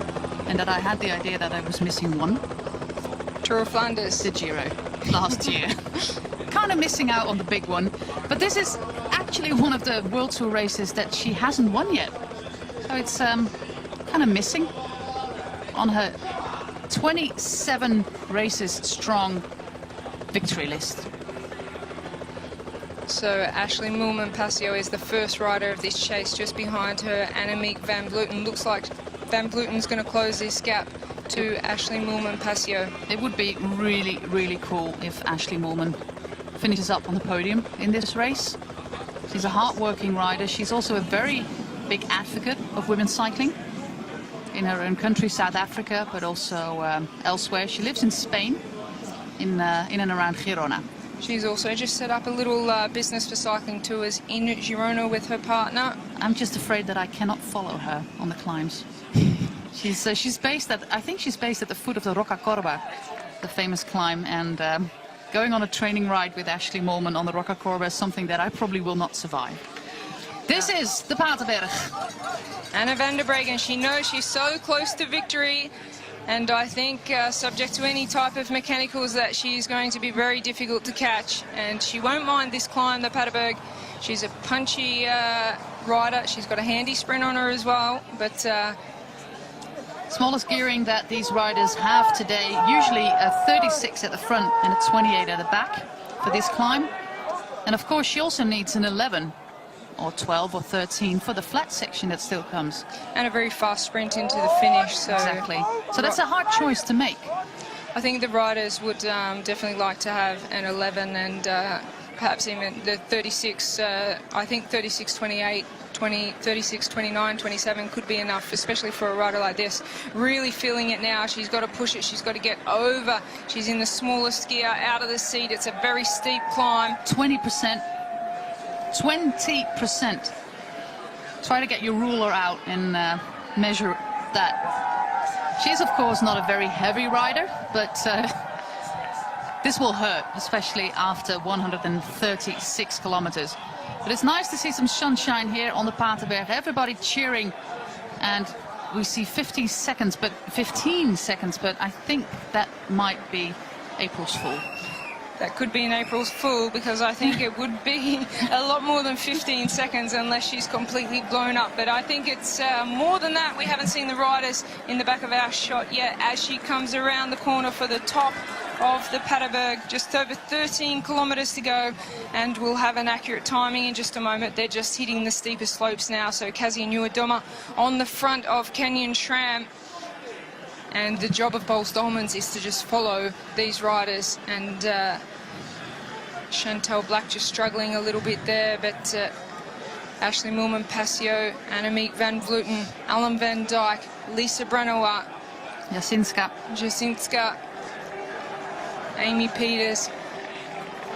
and that I had the idea that I was missing one. Tour of Flanders. The Giro last year. Kind of missing out on the big one, but this is actually one of the World Tour races that she hasn't won yet. So it's kind of missing on her 27 races strong victory list. So Ashleigh Moolman-Passio is the first rider of this chase, just behind her Annemiek van Vleuten. Looks like van Vleuten's going to close this gap to Ashleigh Moolman-Pasio. It would be really, really cool if Ashleigh Moolman finishes up on the podium in this race. She's a hard-working rider. She's also a very big advocate of women's cycling in her own country, South Africa, but also elsewhere. She lives in Spain, in and around Girona. She's also just set up a little business for cycling tours in Girona with her partner. I'm just afraid that I cannot follow her on the climbs. She's based at, I think she's based at the foot of the Roca Corba, the famous climb, and going on a training ride with Ashleigh Moolman on the Roca Corba is something that I probably will not survive. This is the Pottelberg. Anna van der Breggen, she knows she's so close to victory, and I think subject to any type of mechanicals that she's going to be very difficult to catch, and she won't mind this climb, the Pottelberg. She's a punchy rider. She's got a handy sprint on her as well, but smallest gearing that these riders have today, usually a 36 at the front and a 28 at the back for this climb. And of course she also needs an 11 or 12 or 13 for the flat section that still comes. And a very fast sprint into the finish. So exactly. So that's a hard choice to make. I think the riders would definitely like to have an 11 and perhaps even the 36, I think 36, 28, 20, 36, 29, 27 could be enough, especially for a rider like this. Really feeling it now. She's got to push it. She's got to get over. She's in the smallest gear, out of the seat. It's a very steep climb. 20%. 20%. Try to get your ruler out and measure that. She is, of course, not a very heavy rider, but this will hurt, especially after 136 kilometers. But it's nice to see some sunshine here on the Pottelberg. Everybody cheering, and we see 15 seconds, but I think that might be April's Fool. That could be an April's Fool, because I think it would be a lot more than 15 seconds unless she's completely blown up. But I think it's more than that. We haven't seen the riders in the back of our shot yet as she comes around the corner for the top of the Pottelberg. Just over 13 kilometers to go, and we'll have an accurate timing in just a moment. They're just hitting the steepest slopes now. So Kazi Nieuwedoma on the front of Kenyon Schramm. And the job of Boels Dolmans is to just follow these riders. And Chantal Black just struggling a little bit there, but Ashleigh Moolman-Pasio, Annemiek van Vleuten, Ellen van Dijk, Lisa BRENNAUER, JASINSKA, Amy Pieters,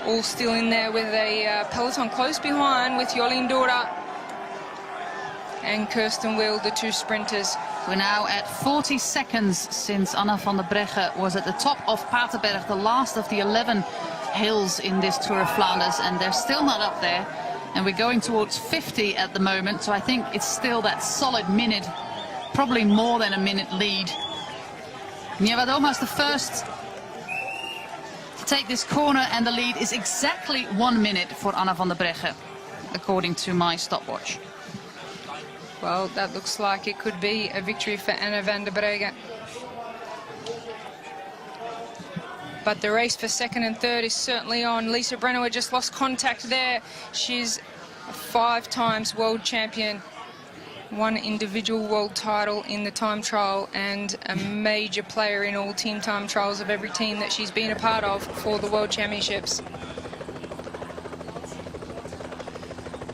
all still in there with a peloton close behind with Jolien Dora and Kirsten Wild, the two sprinters. We're now at 40 seconds since Anna van der Breggen was at the top of Pottelberg, the last of the 11 hills in this Tour of Flanders, and they're still not up there. And we're going towards 50 at the moment, so I think it's still that solid minute, probably more than a minute lead. Nieuwedoma is the first to take this corner, and the lead is exactly 1 minute for Anna van der Breggen, according to my stopwatch. Well, that looks like it could be a victory for Anna van der Breggen. But the race for second and third is certainly on. Lisa BRENNAUER just lost contact there. She's a 5 times world champion, 1 individual world title in the time trial, and a major player in all team time trials of every team that she's been a part of for the World Championships.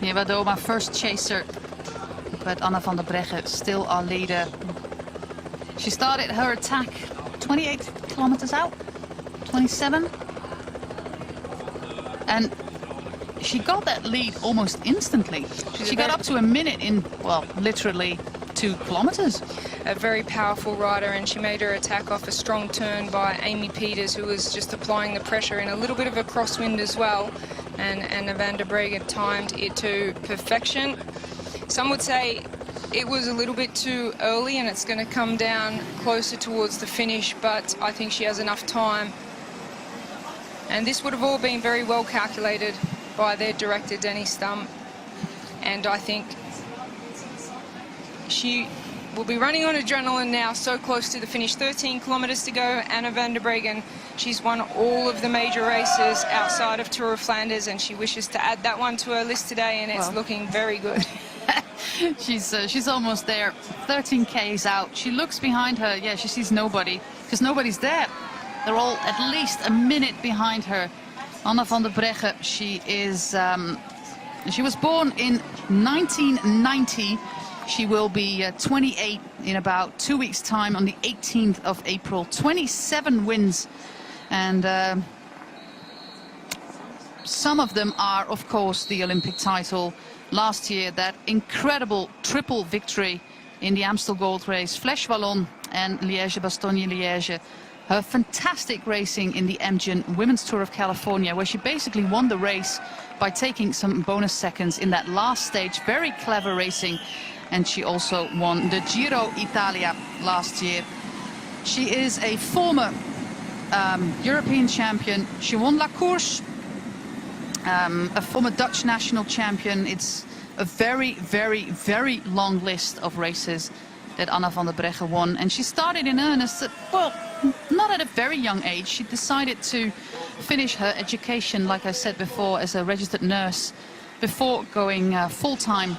Nieuwedoma first chaser, but Anna van der Breggen still our leader. She started her attack 28 kilometers out, 27. And she got that lead almost instantly. She got up to a minute in, well, literally 2 kilometers. A very powerful rider, and she made her attack off a strong turn by Amy Pieters, who was just applying the pressure in a little bit of a crosswind as well. And Anna van der Breggen timed it to perfection. Some would say it was a little bit too early and it's going to come down closer towards the finish, but I think she has enough time. And this would have all been very well calculated by their director, Denny Stum. And I think she will be running on adrenaline now, so close to the finish. 13 kilometers to go. Anna van der Breggen, she's won all of the major races outside of Tour of Flanders, and she wishes to add that one to her list today, and it's looking very good. She's almost there. 13 K's out. She looks behind her. Yeah, she sees nobody because nobody's there. They're all at least a minute behind her. Anna van der Breggen. She was born in 1990. She will be 28 in about 2 weeks' time on the 18th of April. 27 wins, and some of them are, of course, the Olympic title. Last year, that incredible triple victory in the Amstel Gold Race, Flèche Wallonne and Liège-Bastogne-Liège. Her fantastic racing in the Amgen Women's Tour of California, where she basically won the race by taking some bonus seconds in that last stage. Very clever racing. And she also won the Giro Italia last year. She is a former European champion. She won La Course, a former Dutch national champion. It's a very, very, very long list of races that Anna van der Breggen won. And she started in earnest at, well, not at a very young age. She decided to finish her education, like I said before, as a registered nurse before going full-time,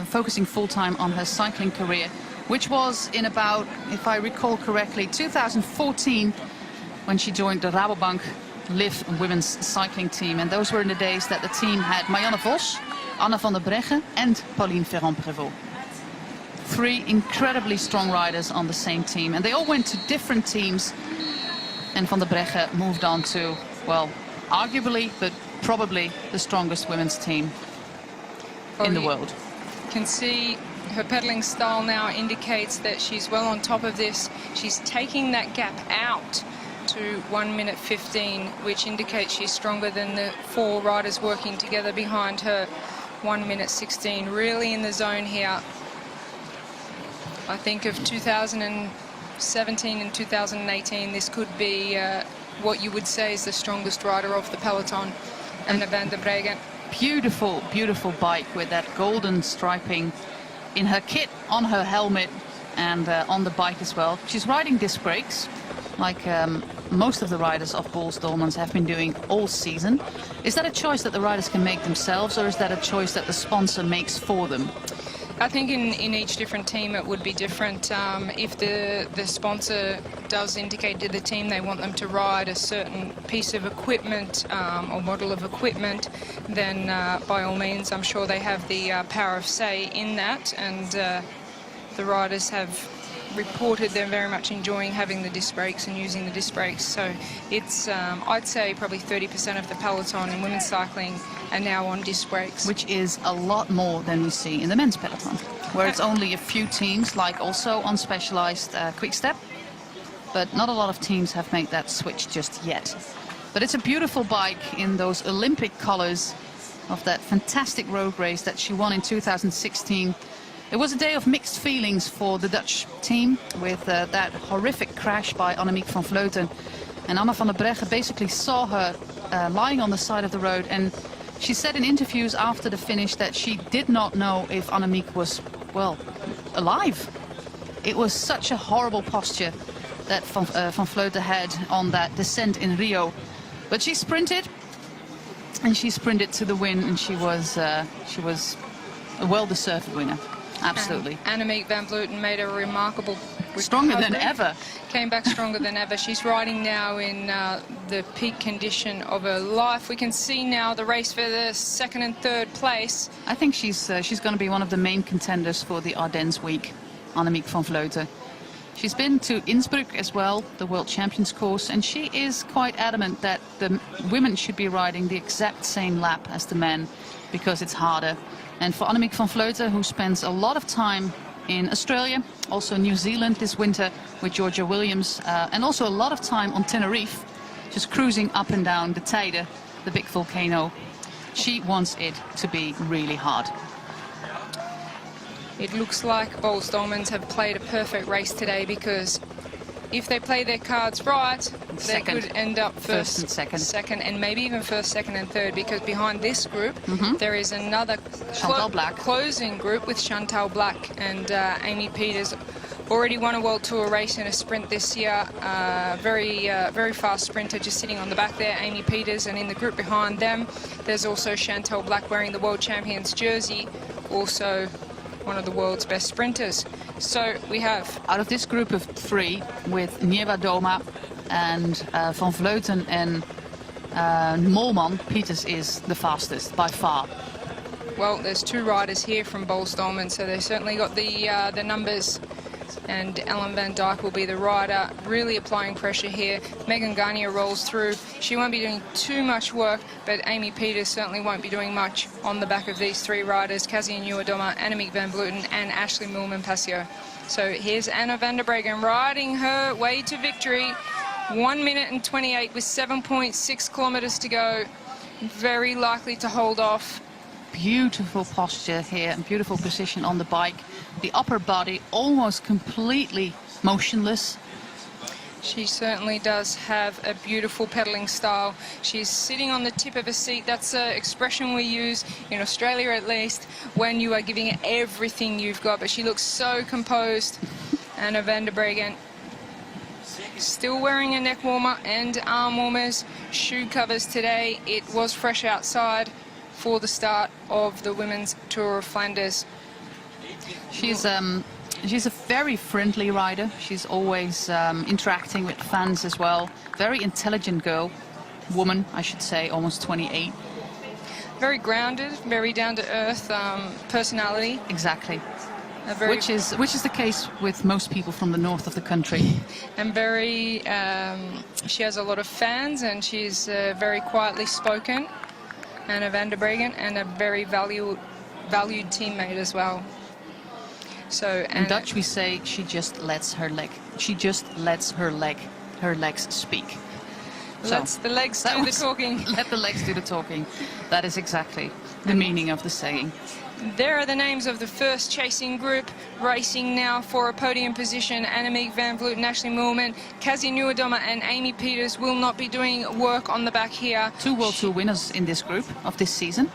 focusing full-time on her cycling career, which was in about, if I recall correctly, 2014, when she joined the Rabobank Liv women's cycling team. And those were in the days that the team had Marianne Vos, Anna van der Breggen and Pauline FERRAND-PRÉVOT. 3 incredibly strong riders on the same team, and they all went to different teams, and van der Breggen moved on to, well, arguably, but probably the strongest women's team in the world. You can see her pedaling style now indicates that she's well on top of this. She's taking that gap out to 1 minute 15, which indicates she's stronger than the 4 riders working together behind her. 1 minute 16, really in the zone here. I think of 2017 and 2018, this could be what you would say is the strongest rider of the peloton, Anna van der Breggen. Beautiful, beautiful bike with that golden striping in her kit, on her helmet, and on the bike as well. She's riding disc brakes, like most of the riders of Boels Dolmans have been doing all season. Is that a choice that the riders can make themselves, or is that a choice that the sponsor makes for them? I think in each different team it would be different. If the sponsor does indicate to the team they want them to ride a certain piece of equipment or model of equipment, then by all means I'm sure they have the power of say in that, and the riders have reported they're very much enjoying having the disc brakes and using the disc brakes. So it's, I'd say, probably 30% of the peloton in women's cycling are now on disc brakes. Which is a lot more than we see in the men's peloton, where it's only a few teams, like also on Specialized Quick Step, but not a lot of teams have made that switch just yet. But it's a beautiful bike in those Olympic colors of that fantastic road race that she won in 2016. It was a day of mixed feelings for the Dutch team with that horrific crash by Annemiek van Vleuten. And Anna van der Breggen basically saw her lying on the side of the road, and she said in interviews after the finish that she did not know if Annemiek was, well, alive. It was such a horrible posture that van Vleuten had on that descent in Rio. But she sprinted, and she sprinted to the win, and she was a well-deserved winner. Absolutely. Annemiek van Vleuten made a remarkable stronger than ever. Came back stronger than ever. She's riding now in the peak condition of her life. We can see now the race for the 2nd and 3rd place. I think she's going to be one of the main contenders for the Ardennes week, Annemiek van Vleuten. She's been to Innsbruck as well, the World Champions course, and she is quite adamant that the women should be riding the exact same lap as the men because it's harder. And for Annemiek van Vleuten, who spends a lot of time in Australia, also New Zealand this winter with Georgia Williams, and also a lot of time on Tenerife, just cruising up and down the Teide, the big volcano, she wants it to be really hard. It looks like Boels Dolmans have played a perfect race today, because if they play their cards right, they could end up first and second, and maybe even first, second and third, because behind this group there is another Chantal Black closing group with Chantal Black and Amy Pieters already won a World Tour race in a sprint this year. Very fast sprinter just sitting on the back there, Amy Pieters, and in the group behind them, there's also Chantal Black wearing the World Champions jersey, also one of the world's best sprinters. So we have... Out of this group of three, with Niewiadoma and Van Vleuten and MOOLMAN, Pieters is the fastest by far. Well, there's two riders here from Bolsdormen, so they've certainly got the numbers. And Ellen van Dijk will be the rider, really applying pressure here. Megan Garnier rolls through. She won't be doing too much work, but Amy Pieters certainly won't be doing much on the back of these three riders, Kasia Nieuwedoma, Annemiek van Vleuten and Ashleigh Moolman-Passio. So here's Anna van der Breggen riding her way to victory. 1 minute and 28 with 7.6 kilometers to go. Very likely to hold off. Beautiful posture here and beautiful position on the bike. The upper body almost completely motionless. She certainly does have a beautiful pedaling style. She's sitting on the tip of a seat. That's an expression we use in Australia, at least, when you are giving it everything you've got. But she looks so composed. Anna van der Breggen still wearing a neck warmer and arm warmers, shoe covers today. It was fresh outside for the start of the Women's Tour of Flanders. She's a very friendly rider. She's always interacting with fans as well. Very intelligent girl, woman, I should say, almost 28. Very grounded, very down-to-earth personality. Exactly. Which is the case with most people from the north of the country. And very, she has a lot of fans, and she's very quietly spoken. Anna van der Breggen, and a very valued teammate as well. So in Dutch we say she just lets her legs speak. Lets the legs do the talking. Let the legs do the talking. That is exactly the meaning of the saying. There are the names of the first chasing group racing now for a podium position. Annemiek van Vleuten, Ashleigh Moolman, Kasia Nieuwedoma and Amy Pieters will not be doing work on the back here. Two World Tour winners in this group of this season.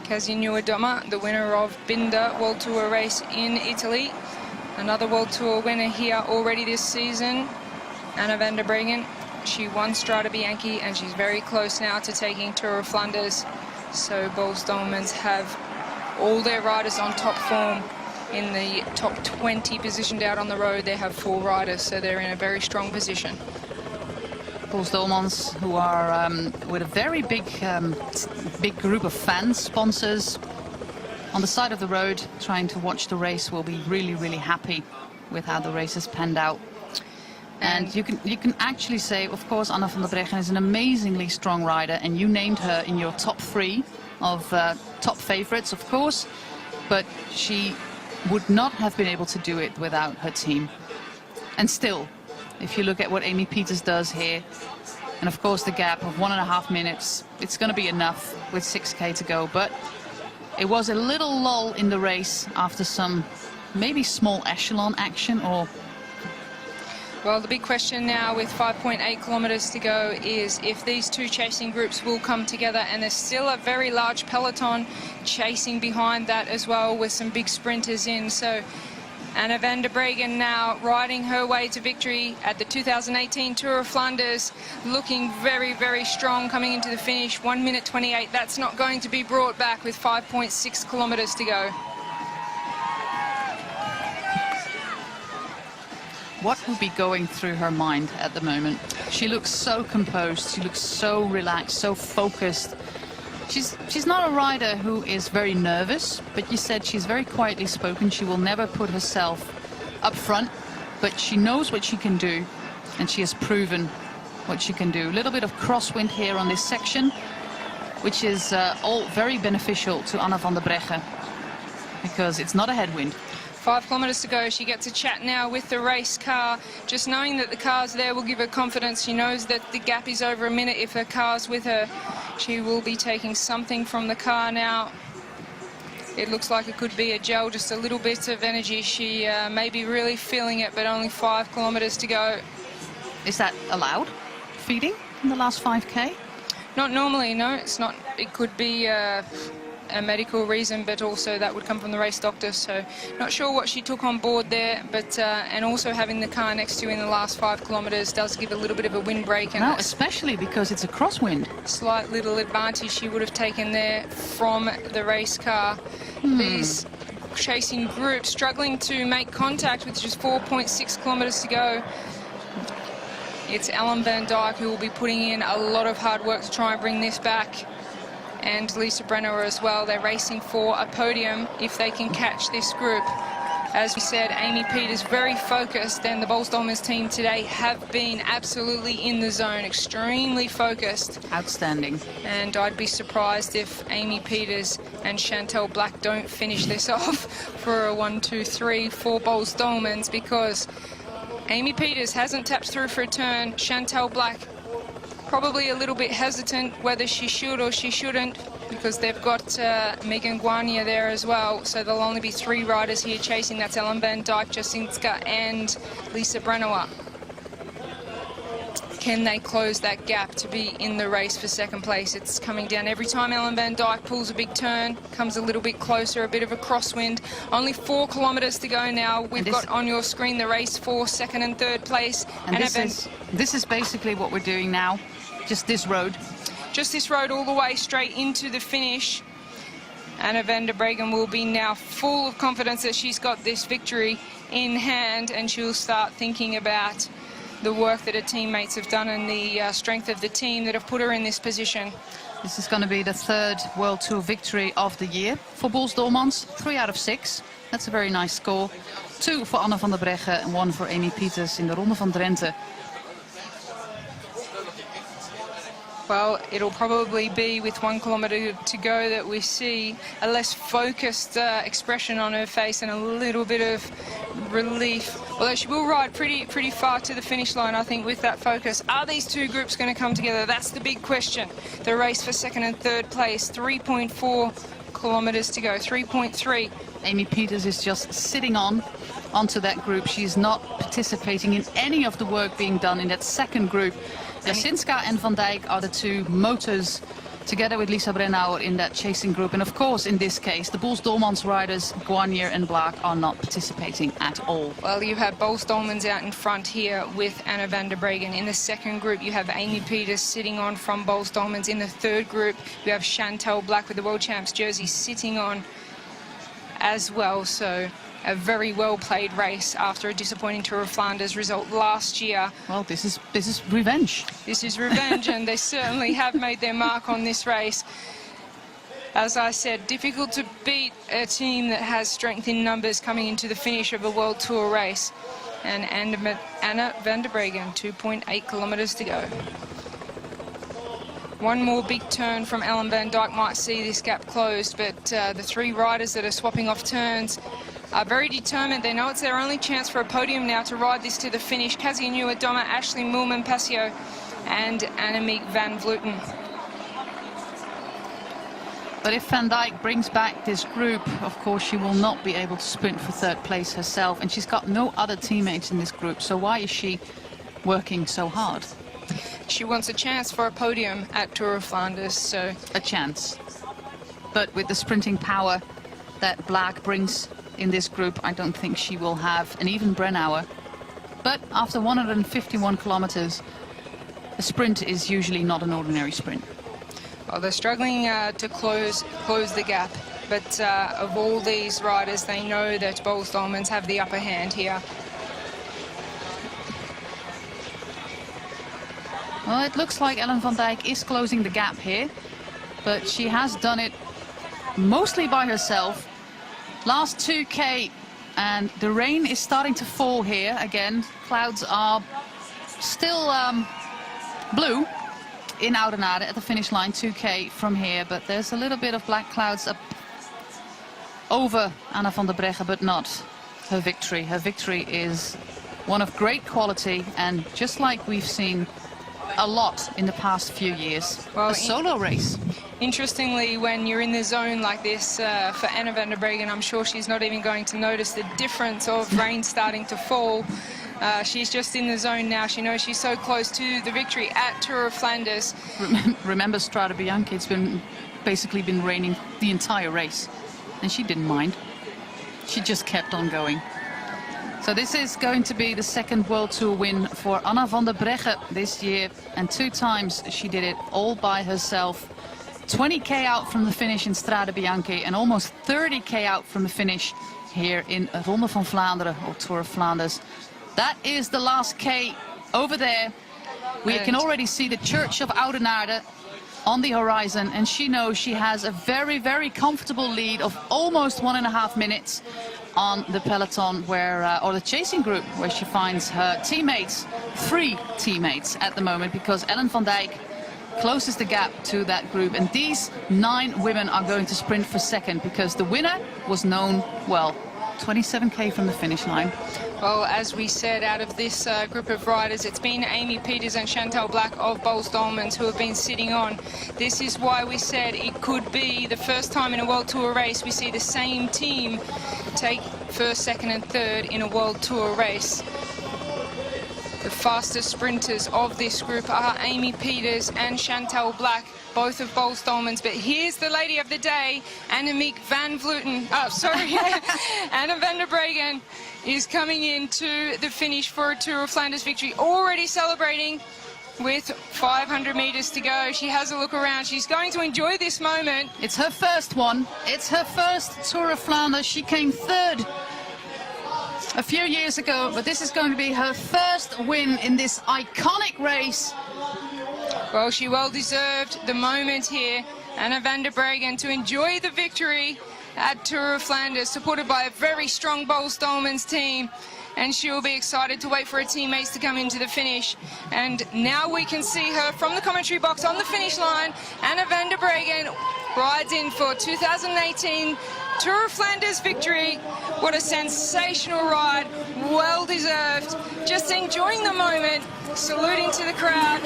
Kasia Nieuwedoma, the winner of Binder World Tour race in Italy. Another World Tour winner here already this season. Anna van der Breggen, she won Strade Bianchi and she's very close now to taking Tour of Flanders. So Bolsdormans have all their riders on top form. In the top 20 positioned out on the road, they have 4 riders, so they're in a very strong position. Bolsdormans, who are with a very big group of fans, sponsors, on the side of the road, trying to watch the race, will be really, really happy with how the race has panned out. And you can actually say, of course, Anna van der Breggen is an amazingly strong rider, and you named her in your top 3 of top favorites, of course, but she would not have been able to do it without her team. And still, if you look at what Amy Pieters does here, and of course the gap of 1.5 minutes, it's going to be enough with 6K to go. But it was a little lull in the race after some maybe small echelon action, or... Well, the big question now with 5.8 kilometers to go is if these two chasing groups will come together, and there's still a very large peloton chasing behind that as well with some big sprinters in. So Anna van der Breggen now riding her way to victory at the 2018 Tour of Flanders, looking very, very strong coming into the finish. 1 minute 28, that's not going to be brought back with 5.6 kilometers to go. What would be going through her mind at the moment? She looks so composed, she looks so relaxed, so focused. She's not a rider who is very nervous, but you said she's very quietly spoken. She will never put herself up front, but she knows what she can do, and she has proven what she can do. A little bit of crosswind here on this section, which is all very beneficial to Anna van der Breggen, because it's not a headwind. 5 kilometers to go. She gets a chat now with the race car. Just knowing that the car's there will give her confidence. She knows that the gap is over a minute if her car's with her. She will be taking something from the car now. It looks like it could be a gel, just a little bit of energy. She may be really feeling it, but only 5 kilometers to go. Is that allowed, feeding in the last 5K? Not normally, no. It's not. It could be a a medical reason, but also that would come from the race doctor. So not sure what she took on board there, but and also having the car next to you in the last 5 kilometres does give a little bit of a windbreak. And well, especially because it's a crosswind. Slight little advantage she would have taken there from the race car. These chasing group struggling to make contact with just 4.6 kilometres to go. It's Ellen van Dijk who will be putting in a lot of hard work to try and bring this back, and Lisa Brennauer as well. They're racing for a podium if they can catch this group. As we said, Amy Pieters very focused, and the Bolsdolmans team today have been absolutely in the zone, extremely focused. Outstanding. And I'd be surprised if Amy Pieters and Chantal Black don't finish this off for a 1, 2, 3, 4 Bolsdolmans, because Amy Pieters hasn't tapped through for a turn. Chantal Black probably a little bit hesitant whether she should or she shouldn't, because they've got Megan Guarnier there as well. So there'll only be 3 riders here chasing. That's Ellen van Dijk, JASINSKA and Lisa Brennauer. Can they close that gap to be in the race for second place? It's coming down every time Ellen van Dijk pulls a big turn, comes a little bit closer, a bit of a crosswind. Only 4 kilometres to go now. We've got on your screen the race for second and third place. And this is basically what we're doing now, just this road. Just this road all the way straight into the finish. Anna van der Breggen will be now full of confidence that she's got this victory in hand, and she'll start thinking about the work that her teammates have done and the strength of the team that have put her in this position. This is going to be the 3rd World Tour victory of the year for Bolsdolmans. 3 out of 6. That's a very nice score. 2 for Anna van der Breggen and 1 for Amy Pieters in the Ronde van Drenthe. Well, it'll probably be with 1 kilometre to go that we see a less focused expression on her face and a little bit of relief. Although she will ride pretty far to the finish line, I think, with that focus. Are these 2 groups going to come together? That's the big question. The race for second and third place, 3.4 kilometres to go, 3.3. Amy Pieters is just sitting onto that group. She's not participating in any of the work being done in that second group. JASINSKA and Van Dijk are the 2 motors, together with Lisa Brennauer in that chasing group. And of course, in this case, the Bolsdolmans riders, Guarnier and Blaak, are not participating at all. Well, you have Bolsdolmans out in front here with Anna van der Breggen. In the second group, you have Amy Pieters sitting on from Bolsdolmans. In the third group, you have Chantal Black with the World Champs jersey sitting on as well. So a very well-played race after a disappointing Tour of Flanders result last year. Well, this is revenge. This is revenge, and they certainly have made their mark on this race. As I said, difficult to beat a team that has strength in numbers coming into the finish of a World Tour race. And Anna van der Breggen, 2.8 kilometres to go. One more big turn from Ellen van Dijk might see this gap closed, but the 3 riders that are swapping off turns are very determined. They know it's their only chance for a podium now to ride this to the finish. Cassie Nieuwe-Dommer, Ashleigh Moolman-Passio and Annemiek van Vleuten. But if Van Dijk brings back this group, of course she will not be able to sprint for 3rd place herself, and she's got no other teammates in this group, so why is she working so hard? She wants a chance for a podium at Tour of Flanders, so... A chance. But with the sprinting power that Blaak brings in this group, I don't think she will have, and even Brennauer. But after 151 kilometers, a sprint is usually not an ordinary sprint. Well, they're struggling to close the gap, but of all these riders, they know that Bolsdolmans have the upper hand here. Well, it looks like Ellen van Dijk is closing the gap here, but she has done it mostly by herself. Last 2K, and the rain is starting to fall here again. Clouds are still blue in Oudenaarde at the finish line, 2K from here, but there's a little bit of black clouds up over Anna van der Breggen, but not her victory. Her victory is one of great quality, and just like we've seen a lot in the past few years, well, a solo race. Interestingly, when you're in the zone like this, for Anna van der Breggen, I'm sure she's not even going to notice the difference of rain starting to fall. She's just in the zone now. She knows she's so close to the victory at Tour of Flanders. Remember Strade Bianche, it's been basically been raining the entire race. And she didn't mind. She just kept on going. So this is going to be the second World Tour win for Anna van der Breggen this year. And 2 times she did it all by herself. 20k out from the finish in Strade Bianche and almost 30k out from the finish here in Ronde van Vlaanderen or Tour of Flanders. That is the last K over there. We can already see the church of Oudenaarde on the horizon, and she knows she has a very, very comfortable lead of almost 1.5 minutes on the peloton where, or the chasing group, where she finds her teammates, 3 teammates at the moment, because Ellen van Dijk closes the gap to that group. And these 9 women are going to sprint for second because the winner was known, well, 27k from the finish line. Well, as we said, out of this group of riders, it's been Amy Pieters and Chantal Black of Boels-Dolmans who have been sitting on. This is why we said it could be the first time in a World Tour race we see the same team take first, second and third in a World Tour race. The fastest sprinters of this group are Amy Pieters and Chantal Black, both of Boels-Dolmans. But here's the lady of the day, Annemiek van Vleuten. Oh, sorry, Anna van der Breggen is coming into the finish for a Tour of Flanders victory, already celebrating with 500 meters to go. She has a look around. She's going to enjoy this moment. It's her first one. It's her first Tour of Flanders. She came third a few years ago, but this is going to be her first win in this iconic race. Well, she well deserved the moment here, Anna van der Breggen, to enjoy the victory at Tour of Flanders, supported by a very strong Boels-Dolmans team. And she will be excited to wait for her teammates to come into the finish. And now we can see her from the commentary box on the finish line. Anna van der Breggen rides in for 2018 Tour of Flanders victory. What a sensational ride, well deserved. Just enjoying the moment, saluting to the crowd.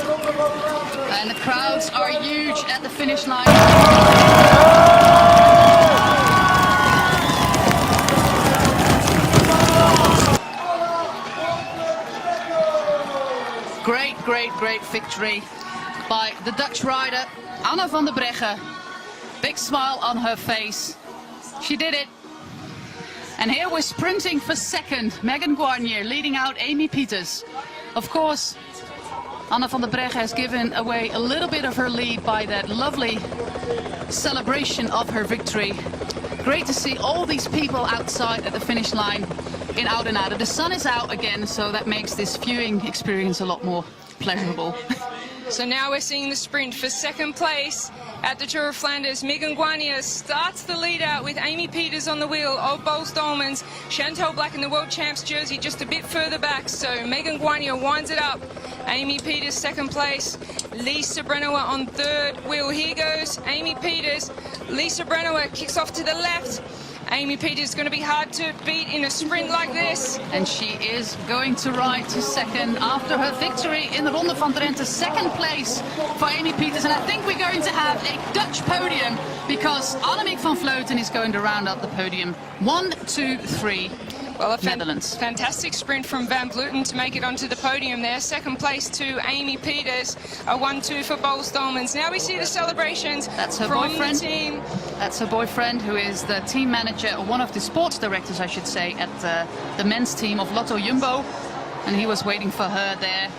And the crowds are huge at the finish line. Great victory by the Dutch rider Anna van der Breggen. Big smile on her face. She did it. And here we're sprinting for second. Megan Guarnier leading out Amy Pieters. Of course, Anna van der Breggen has given away a little bit of her lead by that lovely celebration of her victory. Great to see all these people outside at the finish line in Oudenaarde. The sun is out again, so that makes this viewing experience a lot more pleasurable. So now we're seeing the sprint for second place at the Tour of Flanders. Megan Guarnier starts the lead out with Amy Pieters on the wheel of Boels-Dolmans. Chantal Black in the World Champs jersey just a bit further back, so Megan Guarnier winds it up. Amy Pieters second place, Lisa Brennauer on third wheel. Here goes Amy Pieters. Lisa Brennauer kicks off to the left. Amy Pieters is going to be hard to beat in a sprint like this. And she is going to ride to second after her victory in the Ronde van Drenthe. Second place for Amy Pieters. And I think we're going to have a Dutch podium because Annemiek van Vleuten is going to round up the podium. 1, 2, 3. Well, a Netherlands. Fantastic sprint from Van Vleuten to make it onto the podium there. Second place to Amy Pieters, a 1-2 for Boels-Dolmans. Now we see the celebrations. That's her from boyfriend. The team. That's her boyfriend, who is the team manager, or one of the sports directors, I should say, at the men's team of Lotto Jumbo. And he was waiting for her there.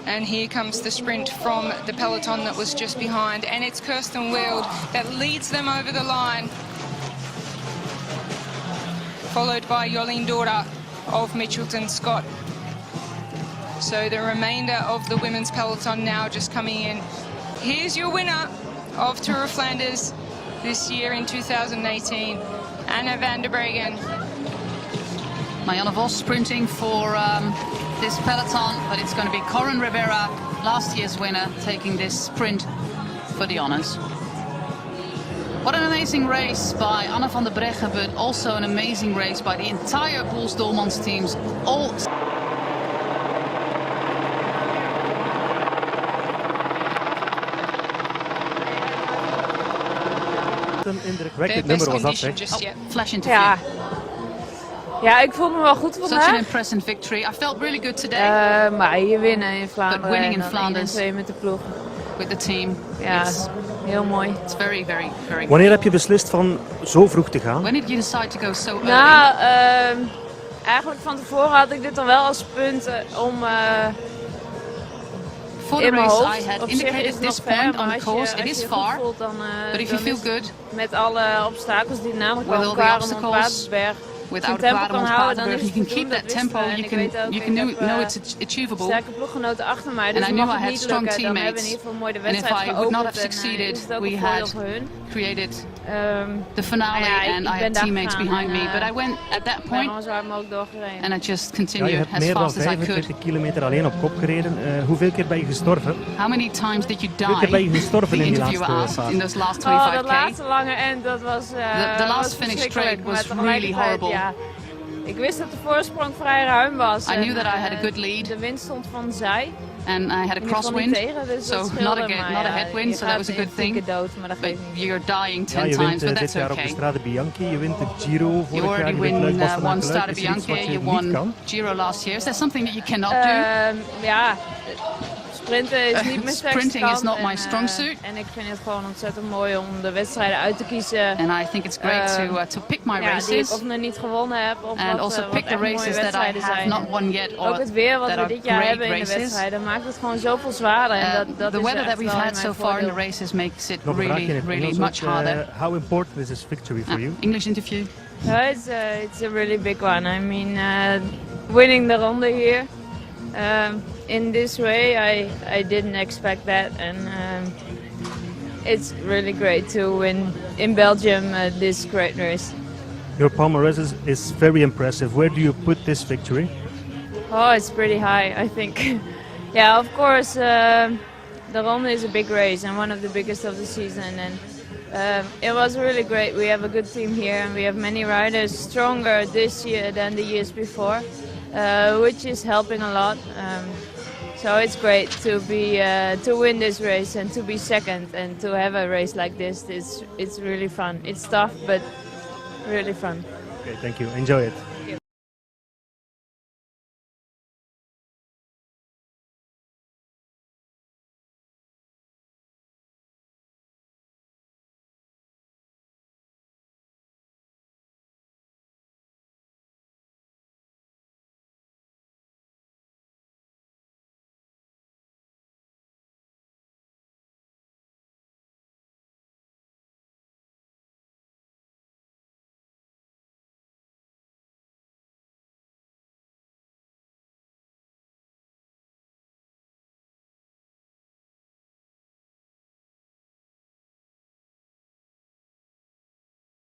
And here comes the sprint from the peloton that was just behind, and it's Kirsten Wild that leads them over the line, followed by Jolien Dora of Mitchelton Scott. So the remainder of the women's peloton now just coming in. Here's your winner of Tour of Flanders this year in 2018, Anna van der Breggen. Marianne Vos sprinting for this peloton, but it's going to be Corin Rivera, last year's winner, taking this sprint for the honors. What an amazing race by Anna van der Breggen, but also an amazing race by the entire Boels-Dolmans teams. All Een indrukwekkend nummer was dat, hè? Just yet. flash interview. Ja, Ja, ik voelde me wel goed Such an vandaag. impressive victory. I felt really good today Maar hier winnen in Vlaanderen winning in en dan Flanders 1 en 2 met de ploeg. with the team. Ja, heel mooi. It's very, very, very Wanneer heb je beslist van zo vroeg te gaan? When did you decide to go so early? Nou, eigenlijk van tevoren had ik dit dan wel als punt om For the in mijn race, hoofd. I had Op zich is indicated het this nog ver, point maar on the als course. It je is je far, goed voelt, dan, but if dan you feel is het good met alle obstakels die namelijk with wel all the Kwaremont, obstacles, Pottelberg, without tempo kan Kwaremont, houden, dan Pottelberg, is you het can keep te that doen, tempo. dat wisten we. En ik weet ook, You ik heb, know it's achievable. sterke ploeggenoten achter mij, dus And I mag knew I het had niet strong lukken. Dan hebben we in teammates. ieder geval mooi de And if wedstrijd I would not have geopend en succeeded, is het ook we een voordeel had voor hun. created the Maar finale ja, and ik I ben had daar teammates gegaan behind en, me. But I went at that Ik ben point gewoon zo hard mogelijk doorgereden. and I just Ja, je continued hebt as meer dan fast as I could. 25 kilometer alleen op kop gereden. Hoeveel keer ben je gestorven? How many times did you Hoeveel keer ben je die? gestorven The in die interviewer laatste asked fase? in those last Oh, 25k. dat laatste lange end, dat was The last was finish verschrikkelijk, straight was maar tegelijkertijd, really horrible. Ja, ik wist dat de voorsprong vrij ruim was. I en, knew that I had a good lead. De wind stond van zij. And I had a In ieder geval crosswind, niet tegen, dus so dat not scheelde, a maar headwind, je so that was a gaat good thing. dood, maar dat But geeft niet. you're dying 10 Ja, je times, wint but dit that's jaar op de okay. Strade Bianchi. Je wint de Giro You vorig jaar. already Je wint win Luik, one Strade Is er iets Bianchi, wat je you niet won kan? Giro last year. Is that something that you cannot do? Ja, sprinten is niet mijn sterkste Sprinting is kant not my en, strong suit. En ik vind het gewoon ontzettend mooi om de wedstrijden uit te kiezen. And I think it's great to pick my Ja, die ik races. of nog niet gewonnen heb. Of And wat, also wat pick the echt mooie races that I wedstrijden have zijn. not won yet or Ook het weer wat that we are dit jaar great hebben in de races. wedstrijden maakt het gewoon zoveel zwaarder. En dat The is weather that echt we've wel had in so mijn far in the voordeel. races makes it Nog een vraagje in really, het really Engels much ook. harder. How important is this victory for you? English interview. It's a really big one. I mean, winning the Ronde here in this way, I didn't expect that, and it's really great to win in Belgium this great race. Your palmarès is very impressive. Where do you put this victory? Oh, it's pretty high, I think. Yeah, of course, the Ronde is a big race and one of the biggest of the season, and it was really great. We have a good team here, and we have many riders stronger this year than the years before, which is helping a lot. So it's great to win this race and to be second and to have a race like this. It's really fun. It's tough, but really fun. Okay, thank you. Enjoy it.